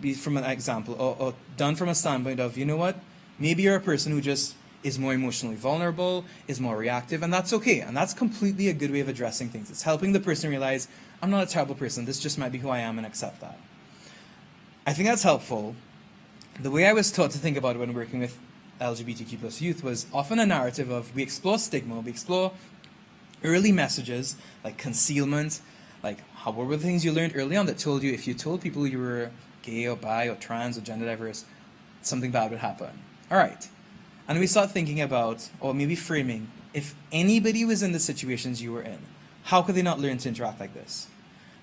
be from an example or done from a standpoint of, you know what, maybe you're a person who just is more emotionally vulnerable, is more reactive, and that's okay. And that's completely a good way of addressing things. It's helping the person realize, I'm not a terrible person, this just might be who I am, and accept that. I think that's helpful. The way I was taught to think about it when working with LGBTQ plus youth was often a narrative of we explore stigma, we explore early messages like concealment, like what were the things you learned early on that told you if you told people you were gay or bi or trans or gender diverse, something bad would happen. All right. And we start thinking about, or maybe framing, if anybody was in the situations you were in, how could they not learn to interact like this?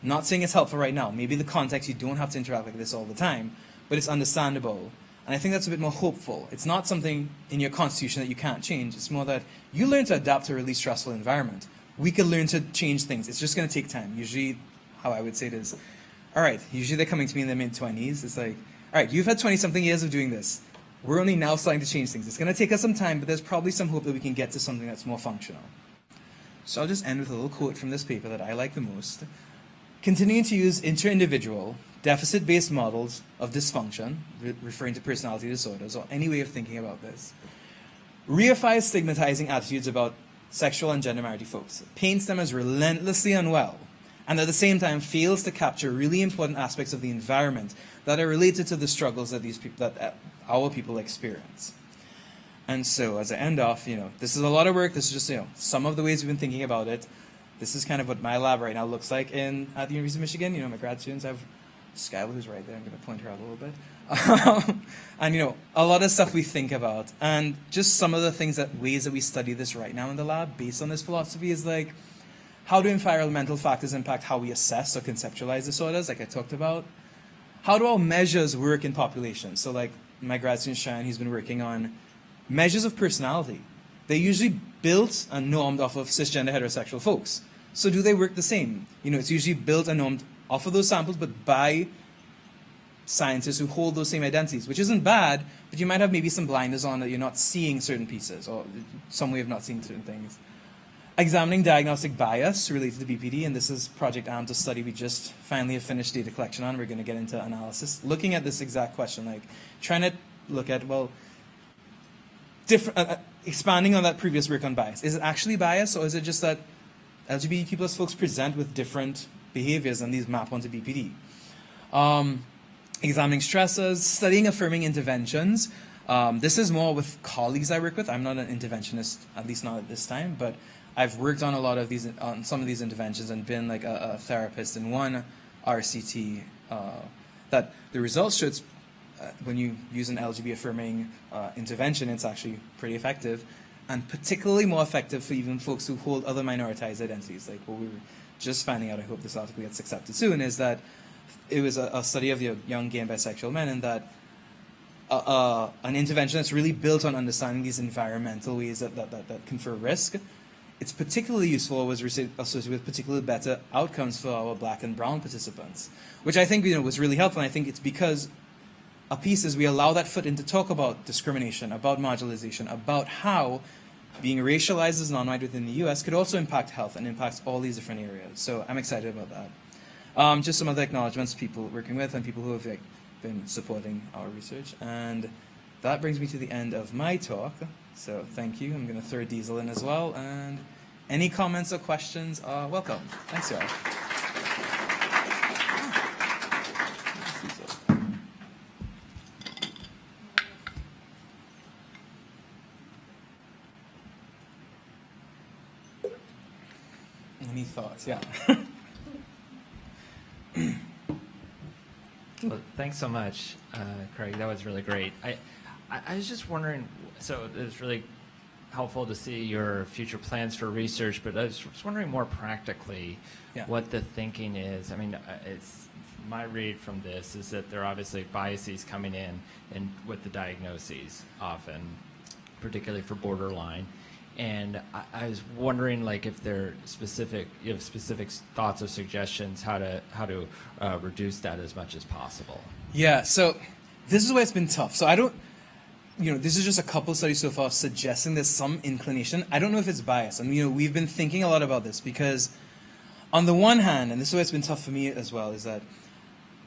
Not saying it's helpful right now. Maybe the context, you don't have to interact like this all the time, but it's understandable. And I think that's a bit more hopeful. It's not something in your constitution that you can't change. It's more that you learn to adapt to a really stressful environment. We can learn to change things. It's just going to take time. Usually, how I would say it is, all right, usually they're coming to me in their mid-20s. It's like, all right, you've had 20-something years of doing this. We're only now starting to change things. It's going to take us some time, but there's probably some hope that we can get to something that's more functional. So I'll just end with a little quote from this paper that I like the most. Continuing to use inter-individual, deficit-based models of dysfunction, referring to personality disorders, or any way of thinking about this, reifies stigmatizing attitudes about sexual and gender minority folks, paints them as relentlessly unwell, and at the same time fails to capture really important aspects of the environment that are related to the struggles that our people experience. And so, as I end off, this is a lot of work. This is just, some of the ways we've been thinking about it. This is kind of what my lab right now looks like at the University of Michigan. My grad students, I have Skylar, who's right there. I'm going to point her out a little bit. And, a lot of stuff we think about. And just some of the ways that we study this right now in the lab based on this philosophy is like, how do environmental factors impact how we assess or conceptualize disorders, like I talked about? How do our measures work in populations? So like my grad student, Shine, he's been working on measures of personality. They're usually built and normed off of cisgender heterosexual folks. So do they work the same? It's usually built and normed off of those samples, but by scientists who hold those same identities, which isn't bad, but you might have maybe some blinders on that you're not seeing certain pieces or some way of not seeing certain things. Examining diagnostic bias related to BPD, and this is Project AMP, a study we just finally have finished data collection on. We're going to get into analysis, looking at this exact question, like trying to look at, expanding on that previous work on bias. Is it actually bias, or is it just that LGBTQ plus folks present with different behaviors and these map onto BPD? Examining stressors, studying affirming interventions. This is more with colleagues I work with. I'm not an interventionist, at least not at this time, but I've worked on on some of these interventions and been like a therapist in one RCT that the results show when you use an LGBT affirming intervention, it's actually pretty effective, and particularly more effective for even folks who hold other minoritized identities. Like what we were just finding out, I hope this article gets accepted soon, is that it was a study of the young gay and bisexual men, and that an intervention that's really built on understanding these environmental ways that confer risk, it's particularly useful, was associated with particularly better outcomes for our black and brown participants, which I think was really helpful. And I think it's because a piece is we allow that foot in to talk about discrimination, about marginalization, about how being racialized as non-white within the U.S. could also impact health and impacts all these different areas. So I'm excited about that. Just some other acknowledgements, people working with and people who have been supporting our research. And that brings me to the end of my talk. So thank you. I'm going to throw Diesel in as well. And any comments or questions are welcome. Thanks, y'all. Any thoughts? Yeah. Well, thanks so much, Craig. That was really great. I was just wondering, so it's really helpful to see your future plans for research, but I was just wondering more practically what the thinking is. I mean, it's my read from this is that there are obviously biases coming in and with the diagnoses often, particularly for borderline. And I was wondering, like, if there you have specific thoughts or suggestions how to reduce that as much as possible. Yeah. So this is where it's been tough. So I don't, this is just a couple studies so far suggesting there's some inclination. I don't know if it's bias, and we've been thinking a lot about this because, on the one hand, and this is where it's been tough for me as well, is that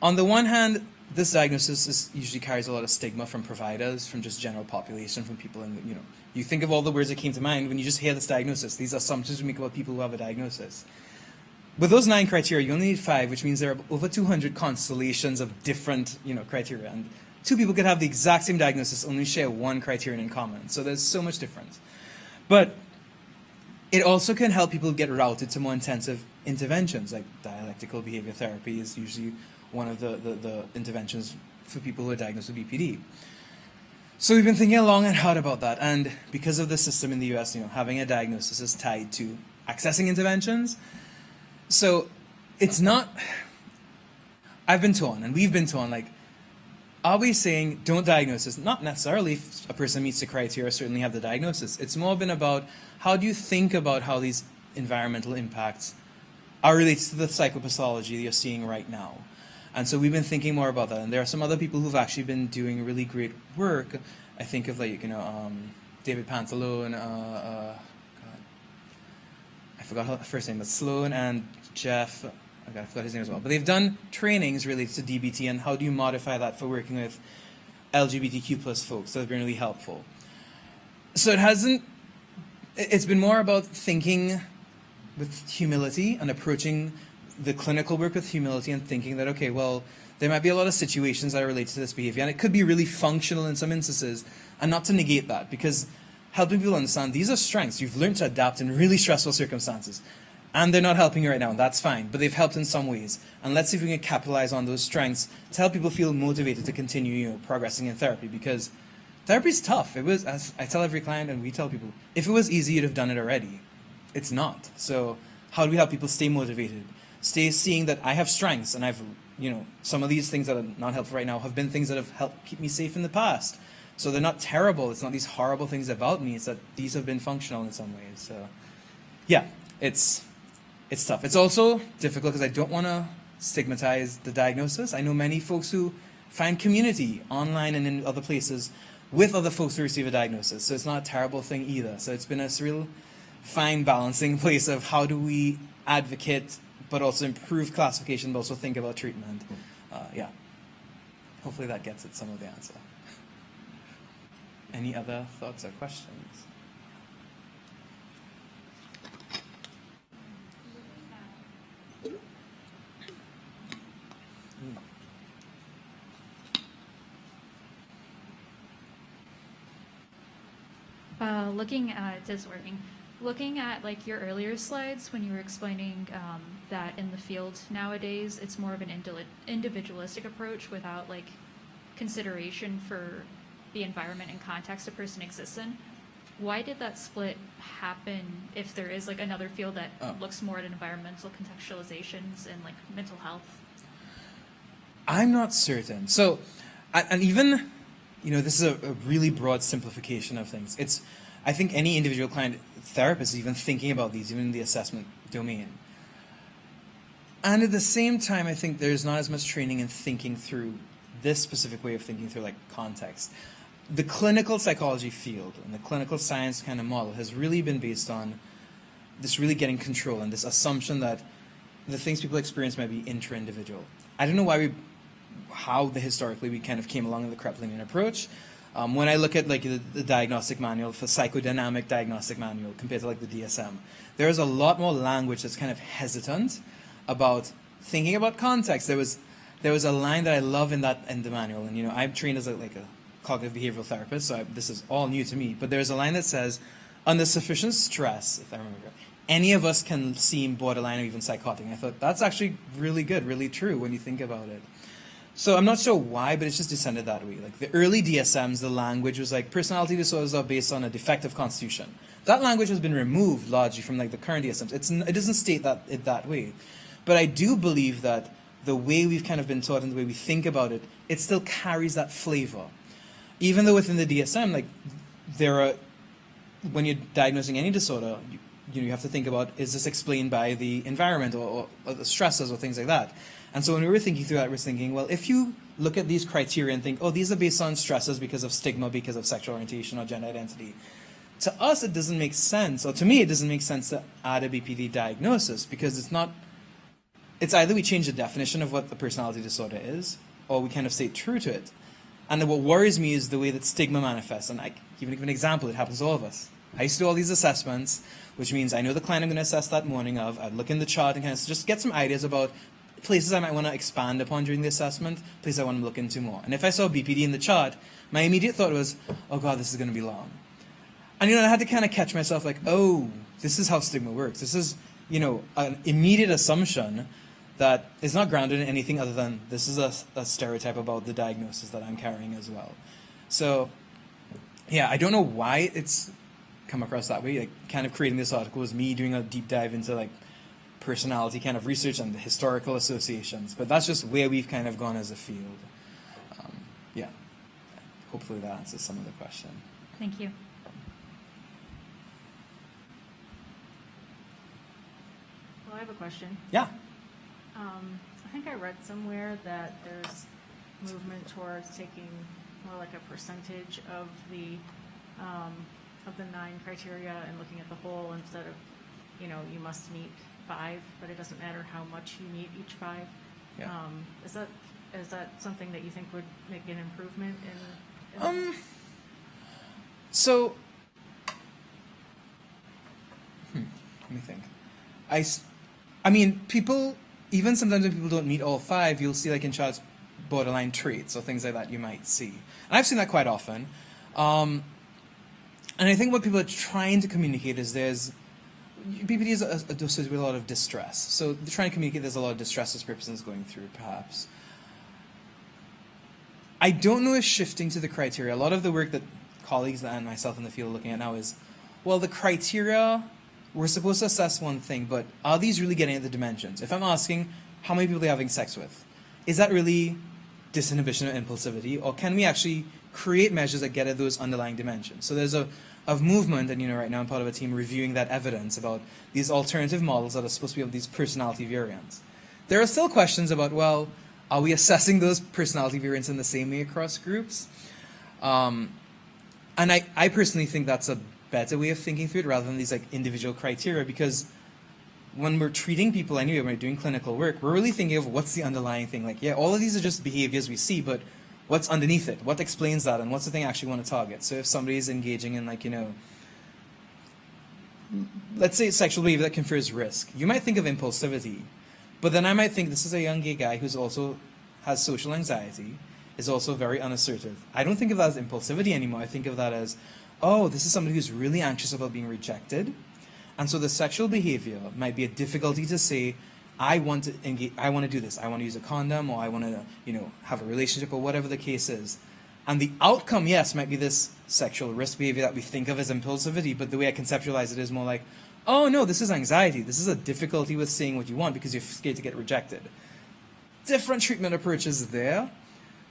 on the one hand, this diagnosis usually carries a lot of stigma from providers, from just general population, from people in you think of all the words that came to mind when you just hear this diagnosis. These assumptions we make about people who have a diagnosis. With those 9 criteria, you only need 5, which means there are over 200 constellations of different criteria. And two people could have the exact same diagnosis, only share one criterion in common. So there's so much difference. But it also can help people get routed to more intensive interventions, like dialectical behavior therapy is usually one of the interventions for people who are diagnosed with BPD. So we've been thinking long and hard about that, and because of the system in the US, having a diagnosis is tied to accessing interventions. So it's not, I've been torn, and we've been torn, like, are we saying don't diagnose this? Not necessarily if a person meets the criteria, certainly have the diagnosis. It's more been about how do you think about how these environmental impacts are related to the psychopathology that you're seeing right now. And so we've been thinking more about that. And there are some other people who've actually been doing really great work. I think of David Pantalone, God, I forgot her first name, but Sloan and Jeff, I forgot his name as well. But they've done trainings related to DBT and how do you modify that for working with LGBTQ plus folks. So it's been really helpful. So it's been more about thinking with humility and approaching the clinical work with humility and thinking that, okay, well, there might be a lot of situations that are related to this behavior, and it could be really functional in some instances, and not to negate that, because helping people understand these are strengths. You've learned to adapt in really stressful circumstances, and they're not helping you right now, and that's fine, but they've helped in some ways. And let's see if we can capitalize on those strengths to help people feel motivated to continue, progressing in therapy, because therapy is tough. It was, as I tell every client, and we tell people, if it was easy, you'd have done it already. It's not. So how do we help people stay motivated? Stay seeing that I have strengths, and I've, some of these things that are not helpful right now have been things that have helped keep me safe in the past. So they're not terrible. It's not these horrible things about me. It's that these have been functional in some ways. So, yeah, it's tough. It's also difficult because I don't want to stigmatize the diagnosis. I know many folks who find community online and in other places with other folks who receive a diagnosis. So it's not a terrible thing either. So it's been a real fine balancing place of how do we advocate but also improve classification, but also think about treatment. Yeah. Hopefully that gets at some of the answer. Any other thoughts or questions? Looking at like your earlier slides when you were explaining that in the field nowadays it's more of an individualistic approach without like consideration for the environment and context a person exists in. Why did that split happen if there is like another field that looks more at environmental contextualizations and like mental health? I'm not certain. So, and even, this is a really broad simplification of things. I think any individual client therapist is even thinking about these, even in the assessment domain. And at the same time, I think there's not as much training in thinking through this specific way of thinking through like context. The clinical psychology field and the clinical science kind of model has really been based on this really getting control and this assumption that the things people experience might be intra-individual. I don't know how historically we kind of came along in the Kreplinian approach. When I look at like the diagnostic manual, for psychodynamic diagnostic manual compared to like the DSM, there is a lot more language that's kind of hesitant about thinking about context. There was a line that I love in the manual, and I'm trained as a cognitive behavioral therapist, so this is all new to me. But there's a line that says, under sufficient stress, if I remember correctly, any of us can seem borderline or even psychotic. And I thought that's actually really good, really true when you think about it. So I'm not sure why, but it's just descended that way. Like the early DSMs, the language was like personality disorders are based on a defective constitution. That language has been removed largely from like the current DSMs. It doesn't state that way. But I do believe that the way we've kind of been taught and the way we think about it, it still carries that flavor. Even though within the DSM, like when you're diagnosing any disorder, you have to think about, is this explained by the environment or the stresses or things like that? And so when we were thinking through that, we're thinking, well, if you look at these criteria and think, oh, these are based on stresses because of stigma, because of sexual orientation or gender identity, to us it doesn't make sense, or to me it doesn't make sense to add a BPD diagnosis, because it's either we change the definition of what the personality disorder is, or we kind of stay true to it. And then what worries me is the way that stigma manifests. And I can give an example, it happens to all of us. I used to do all these assessments, which means I know the client I'm going to assess that morning of. I'd look in the chart and kind of just get some ideas about places I might want to expand upon during the assessment, places I want to look into more. And if I saw BPD in the chart, my immediate thought was, oh God, this is going to be long. And, I had to kind of catch myself like, oh, this is how stigma works. This is, an immediate assumption that is not grounded in anything other than this is a stereotype about the diagnosis that I'm carrying as well. So, yeah, I don't know why it's come across that way. Like, kind of creating this article was me doing a deep dive into like personality kind of research and the historical associations. But that's just where we've kind of gone as a field. Yeah, hopefully that answers some of the question. Thank you. Well, I have a question. Yeah. I think I read somewhere that there's movement towards taking more like a percentage of the 9 criteria and looking at the whole instead of, you must meet 5, but it doesn't matter how much you meet each 5. Yeah. Is that something that you think would make an improvement in So, let me think. I mean, people, even sometimes when people don't meet all 5, you'll see like in charts borderline traits or things like that you might see. And I've seen that quite often. And I think what people are trying to communicate is BPD is associated with a lot of distress. So they're trying to communicate there's a lot of distress this person is going through, perhaps. I don't know if shifting to the criteria, a lot of the work that colleagues and myself in the field are looking at now is, well, the criteria, we're supposed to assess one thing, but are these really getting at the dimensions? If I'm asking how many people they're having sex with, is that really disinhibition or impulsivity, or can we actually create measures that get at those underlying dimensions? So there's a movement, and right now I'm part of a team reviewing that evidence about these alternative models that are supposed to be of these personality variants. There are still questions about, well, are we assessing those personality variants in the same way across groups? And I personally think that's a better way of thinking through it rather than these like individual criteria, because when we're treating people anyway, when we're doing clinical work, we're really thinking of what's the underlying thing. Like, yeah, all of these are just behaviors we see, but what's underneath it? What explains that? And what's the thing I actually want to target? So if somebody is engaging in like, let's say sexual behavior that confers risk, you might think of impulsivity, but then I might think this is a young gay guy who's also has social anxiety, is also very unassertive. I don't think of that as impulsivity anymore. I think of that as, oh, this is somebody who's really anxious about being rejected. And so the sexual behavior might be a difficulty to say, I want to engage, I want to do this. I want to use a condom, or I want to, have a relationship, or whatever the case is. And the outcome, yes, might be this sexual risk behavior that we think of as impulsivity, but the way I conceptualize it is more like, oh no, this is anxiety. This is a difficulty with saying what you want because you're scared to get rejected. Different treatment approaches there.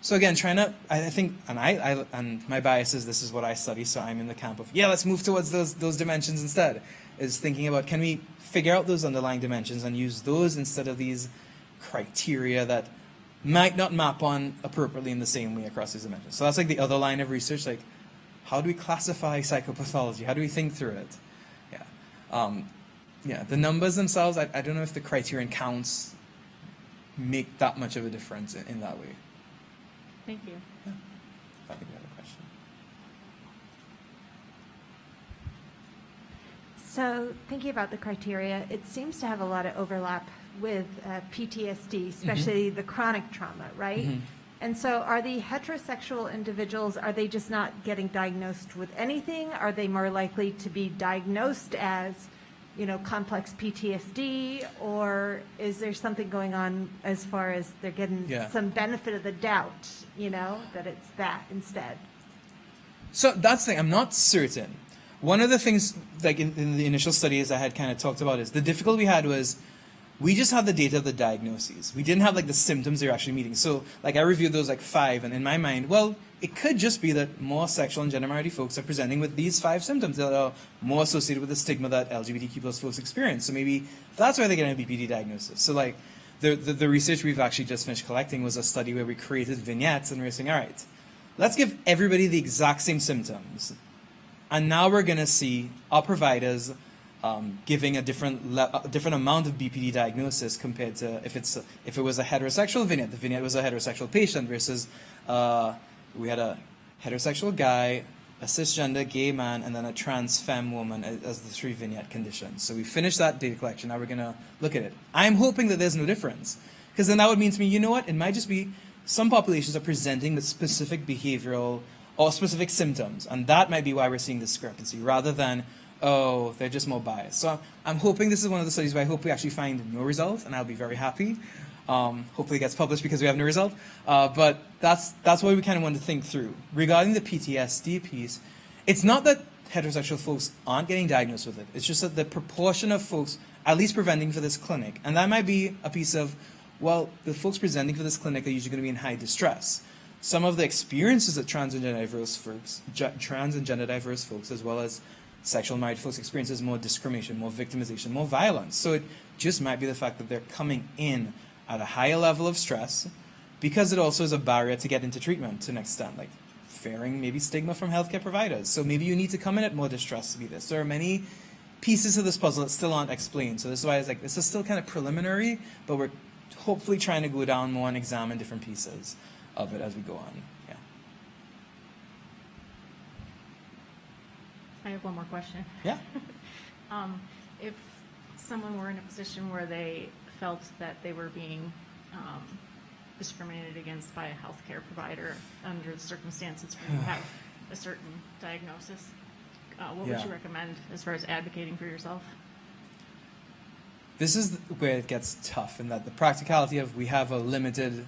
So again, trying to, I think, and my bias is this is what I study, so I'm in the camp of, yeah, let's move towards those dimensions instead, is thinking about, can we figure out those underlying dimensions and use those instead of these criteria that might not map on appropriately in the same way across these dimensions. So that's like the other line of research, like, how do we classify psychopathology? How do we think through it? Yeah, the numbers themselves, I don't know if the criterion counts make that much of a difference in that way. Thank you. Yeah. I think we have a question. So thinking about the criteria, it seems to have a lot of overlap with PTSD, especially the chronic trauma, right? Mhm. And so are the heterosexual individuals, are they just not getting diagnosed with anything? Are they more likely to be diagnosed as, complex PTSD? Or is there something going on as far as they're getting some benefit of the doubt, that it's that instead? So that's the thing, I'm not certain. One of the things, like in the initial studies I had kind of talked about, is the difficulty we had was we just had the data of the diagnoses. We didn't have like the symptoms they were actually meeting. So like I reviewed those like 5, and in my mind, well, it could just be that more sexual and gender minority folks are presenting with these 5 symptoms that are more associated with the stigma that LGBTQ plus folks experience. So maybe that's why they're getting a BPD diagnosis. So like the research we've actually just finished collecting was a study where we created vignettes, and we were saying, all right, let's give everybody the exact same symptoms. And now we're going to see our providers giving a different amount of BPD diagnosis compared to if it was a heterosexual vignette. The vignette was a heterosexual patient versus we had a heterosexual guy, a cisgender gay man, and then a trans femme woman as the 3 vignette conditions. So we finished that data collection. Now we're going to look at it. I'm hoping that there's no difference, Because then that would mean to me, you know what, it might just be some populations are presenting with specific behavioral or specific symptoms, and that might be why we're seeing discrepancy, rather than, oh, they're just more biased. So I'm hoping this is one of the studies where I hope we actually find no result, and I'll be very happy. Hopefully it gets published because we have no result. But that's what we kind of want to think through. Regarding the PTSD piece, it's not that heterosexual folks aren't getting diagnosed with it. It's just that the proportion of folks at least presenting for this clinic, and that might be a piece of, well, the folks presenting for this clinic are usually going to be in high distress. Some of the experiences that trans and gender diverse folks, as well as sexual married folks, experiences more discrimination, more victimization, more violence. So it just might be the fact that they're coming in at a higher level of stress, because it also is a barrier to get into treatment to an extent, like fearing maybe stigma from healthcare providers. So maybe you need to come in at more distress to be this. There are many pieces of this puzzle that still aren't explained. So this is why it's like, this is still kind of preliminary, but we're hopefully trying to go down more and examine different pieces of it as we go on. Yeah. I have one more question. Yeah. If someone were in a position where they felt that they were being discriminated against by a healthcare provider under the circumstances where you have a certain diagnosis, what would Yeah. you recommend as far as advocating for yourself? This is where it gets tough, in that the practicality of, we have a limited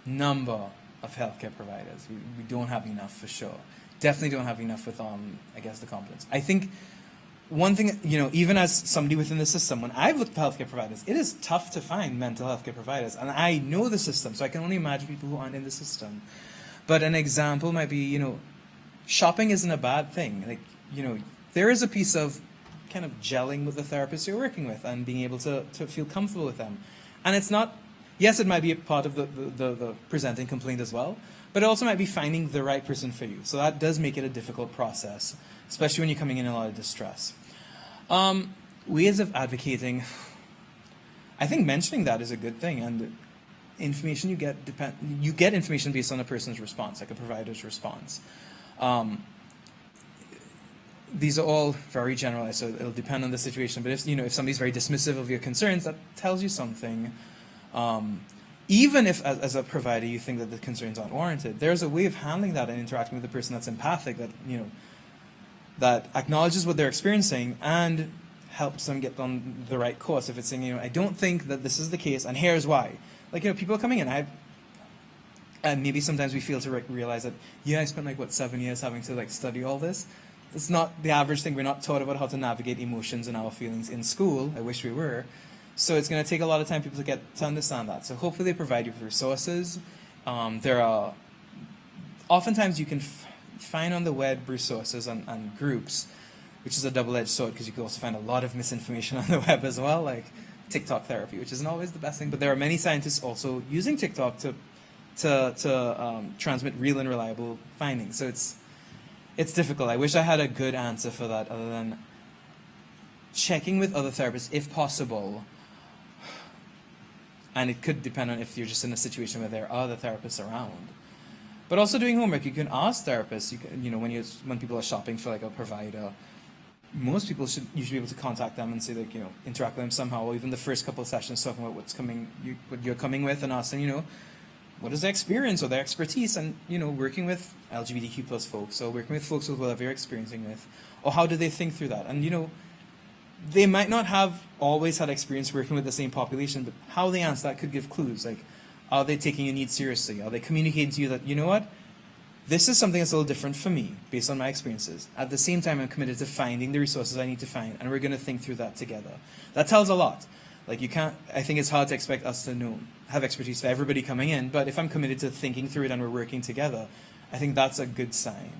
number of healthcare providers. We don't have enough for sure. Definitely don't have enough with, I guess, the competence. I think one thing, you know, even as somebody within the system, when I've looked for healthcare providers, it is tough to find mental health care providers. And I know the system, so I can only imagine people who aren't in the system. But an example might be, you know, shopping isn't a bad thing. Like, you know, there is a piece of kind of gelling with the therapist you're working with and being able to feel comfortable with them. And it's not, yes, it might be a part of the presenting complaint as well, but it also might be finding the right person for you. So that does make it a difficult process, especially when you're coming in a lot of distress. Ways of advocating, I think mentioning that is a good thing, and information you get information based on a person's response, like a provider's response. These are all very generalized, so it'll depend on the situation. But if somebody's very dismissive of your concerns, that tells you something. Even if, as a provider, you think that the concerns aren't warranted, there's a way of handling that and interacting with the person that's empathic, that that acknowledges what they're experiencing and helps them get on the right course. If it's saying, I don't think that this is the case, and here's why. Like, people are coming in, and maybe sometimes we fail to realize that, I spent 7 years having to study all this. It's not the average thing. We're not taught about how to navigate emotions and our feelings in school. I wish we were. So it's going to take a lot of time for people to understand that. So hopefully they provide you with resources. There are, oftentimes you can find on the web resources and groups, which is a double-edged sword, because you can also find a lot of misinformation on the web as well, like TikTok therapy, which isn't always the best thing. But there are many scientists also using TikTok to transmit real and reliable findings. So it's difficult. I wish I had a good answer for that, other than checking with other therapists if possible. And it could depend on if you're just in a situation where there are other therapists around. But also doing homework. You can ask therapists. You can, when people are shopping for a provider, most people should usually be able to contact them and say interact with them somehow, or even the first couple of sessions talking about what you're coming with, and asking what is their experience or their expertise, and working with LGBTQ plus folks, or working with folks with whatever you're experiencing with, or how do they think through that. And they might not have always had experience working with the same population, but how they answer that could give clues. Like, are they taking your needs seriously? Are they communicating to you that, this is something that's a little different for me based on my experiences. At the same time, I'm committed to finding the resources I need to find, and we're going to think through that together. That tells a lot. I think it's hard to expect us to have expertise for everybody coming in, but if I'm committed to thinking through it and we're working together, I think that's a good sign.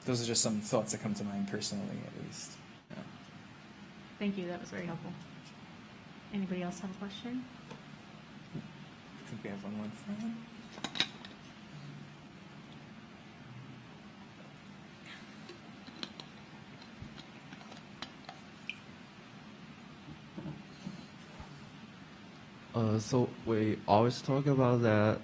Those are just some thoughts that come to mind personally, at least. Yeah. Thank you. That was very helpful. Anybody else have a question? I think we have one more thing. So we always talk about that.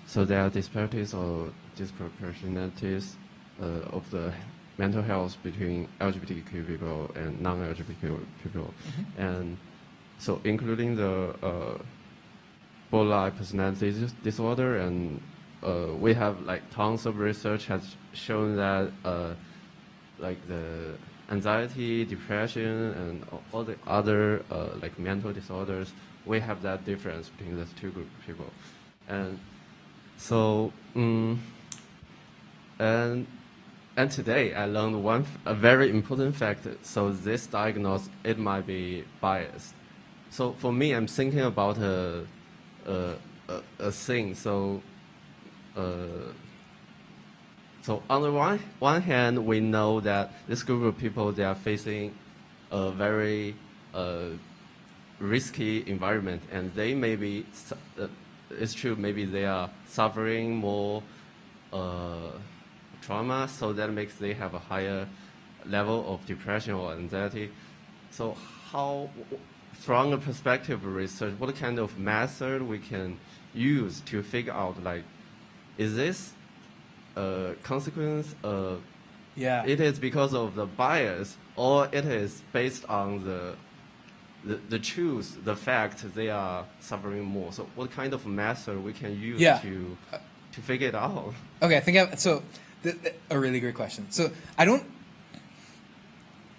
So there are disparities or disproportionalities of the mental health between LGBTQ people and non-LGBTQ people. Mm-hmm. And so including the borderline personality disorder, and we have like tons of research has shown that like the anxiety, depression, and all the other like mental disorders, we have that difference between those two groups of people. And so, and today I learned a very important fact. So this diagnosis, it might be biased. So for me, I'm thinking about a thing. So, so on the one hand, we know that this group of people, they are facing a very risky environment, and they may be, it's true, maybe they are suffering more trauma, so that makes they have a higher level of depression or anxiety. So how, from a perspective of research, what kind of method we can use to figure out, like, is this a consequence of, it is because of the bias, or it is based on the truth, the fact they are suffering more? So what kind of method we can use to figure it out? Okay, I think a really great question. So I don't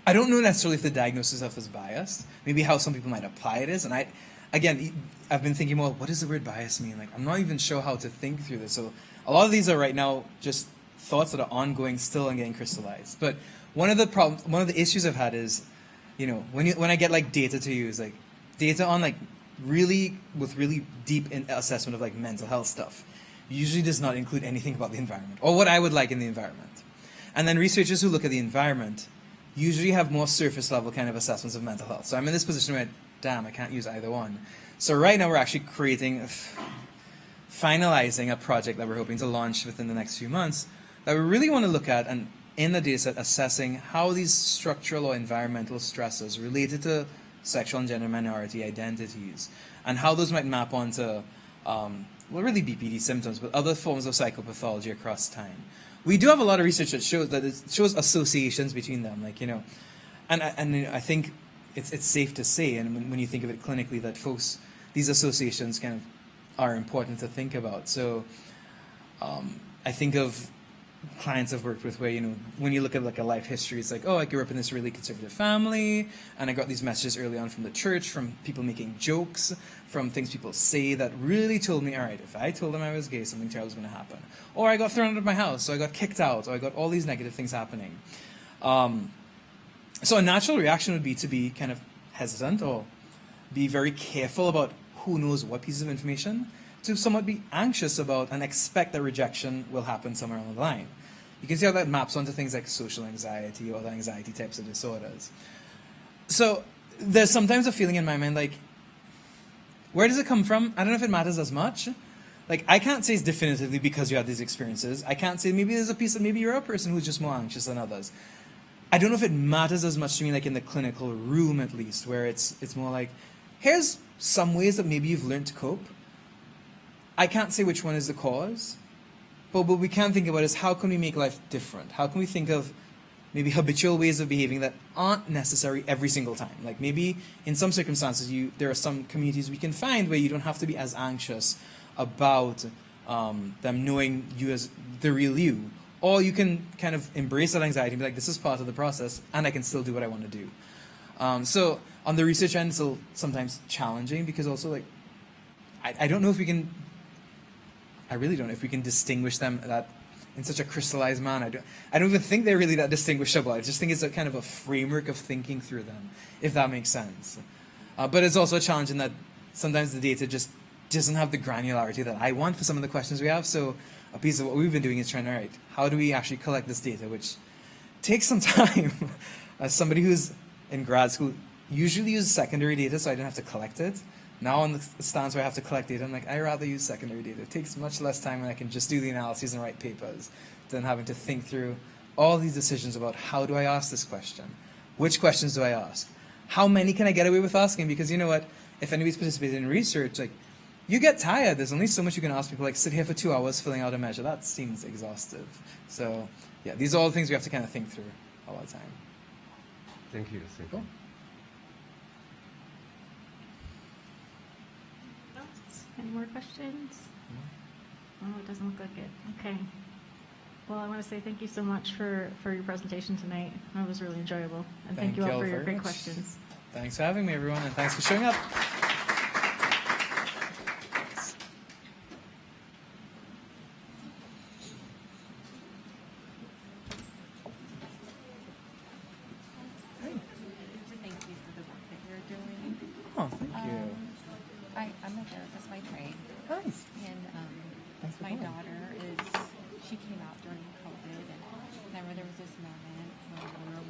know necessarily if the diagnosis of is biased. Maybe how some people might apply it is. And I've been thinking, well, what does the word bias mean? Like, I'm not even sure how to think through this. So a lot of these are right now just thoughts that are ongoing still and getting crystallized. But one of the issues I've had is, you know, when I get like data to use, like data on like really deep assessment of like mental health stuff, usually does not include anything about the environment or what I would like in the environment. And then researchers who look at the environment usually have more surface level kind of assessments of mental health. So I'm in this position where, damn, I can't use either one. So right now we're actually finalizing a project that we're hoping to launch within the next few months that we really want to look at, and in the data set assessing how these structural or environmental stresses related to sexual and gender minority identities and how those might map onto well, really BPD symptoms, but other forms of psychopathology across time. We do have a lot of research that shows associations between them, like, you know, and I think it's safe to say, and when you think of it clinically, that folks, these associations kind of are important to think about. So I think of clients I've worked with where, you know, when you look at like a life history, it's like, oh, I grew up in this really conservative family, and I got these messages early on from the church, from people making jokes, from things people say that really told me, all right, if I told them I was gay, something terrible was going to happen. Or I got thrown out of my house, or I got kicked out, or I got all these negative things happening. So a natural reaction would be to be kind of hesitant or be very careful about who knows what pieces of information, to somewhat be anxious about and expect that rejection will happen somewhere along the line. You can see how that maps onto things like social anxiety or other anxiety types of disorders. So there's sometimes a feeling in my mind like, where does it come from? I don't know if it matters as much. Like, I can't say it's definitively because you have these experiences. I can't say maybe there's a piece of, maybe you're a person who's just more anxious than others. I don't know if it matters as much to me, like in the clinical room at least, where it's more like, here's some ways that maybe you've learned to cope. I can't say which one is the cause, but what we can think about is how can we make life different? How can we think of maybe habitual ways of behaving that aren't necessary every single time? Like maybe in some circumstances, there are some communities we can find where you don't have to be as anxious about them knowing you as the real you. Or you can kind of embrace that anxiety and be like, this is part of the process, and I can still do what I want to do. So on the research end, it's sometimes challenging because also like, I don't know if we can, I really don't know if we can distinguish them that in such a crystallized manner. I don't even think they're really that distinguishable. I just think it's a kind of a framework of thinking through them, if that makes sense. But it's also a challenge in that sometimes the data just doesn't have the granularity that I want for some of the questions we have. So a piece of what we've been doing is trying to, all right, how do we actually collect this data, which takes some time. As somebody who's in grad school, usually uses secondary data, so I didn't have to collect it. Now on the stance where I have to collect data, I'm like, I'd rather use secondary data. It takes much less time and I can just do the analyses and write papers than having to think through all these decisions about how do I ask this question? Which questions do I ask? How many can I get away with asking? Because you know what, if anybody's participated in research, like, you get tired. There's only so much you can ask people, like sit here for 2 hours filling out a measure. That seems exhaustive. So yeah, these are all the things we have to kind of think through all the time. Thank you. Cool. Any more questions? Oh, it doesn't look like it. Okay. Well, I want to say thank you so much for your presentation tonight. It was really enjoyable. And thank you all for your very great much. questions. Thanks for having me, everyone, and thanks for showing up. Thank you for the work that you're doing. Oh, thank you. I'm a therapist by trade, Nice. and Thanks for my coming. daughter she came out during COVID, and remember there was this moment when we were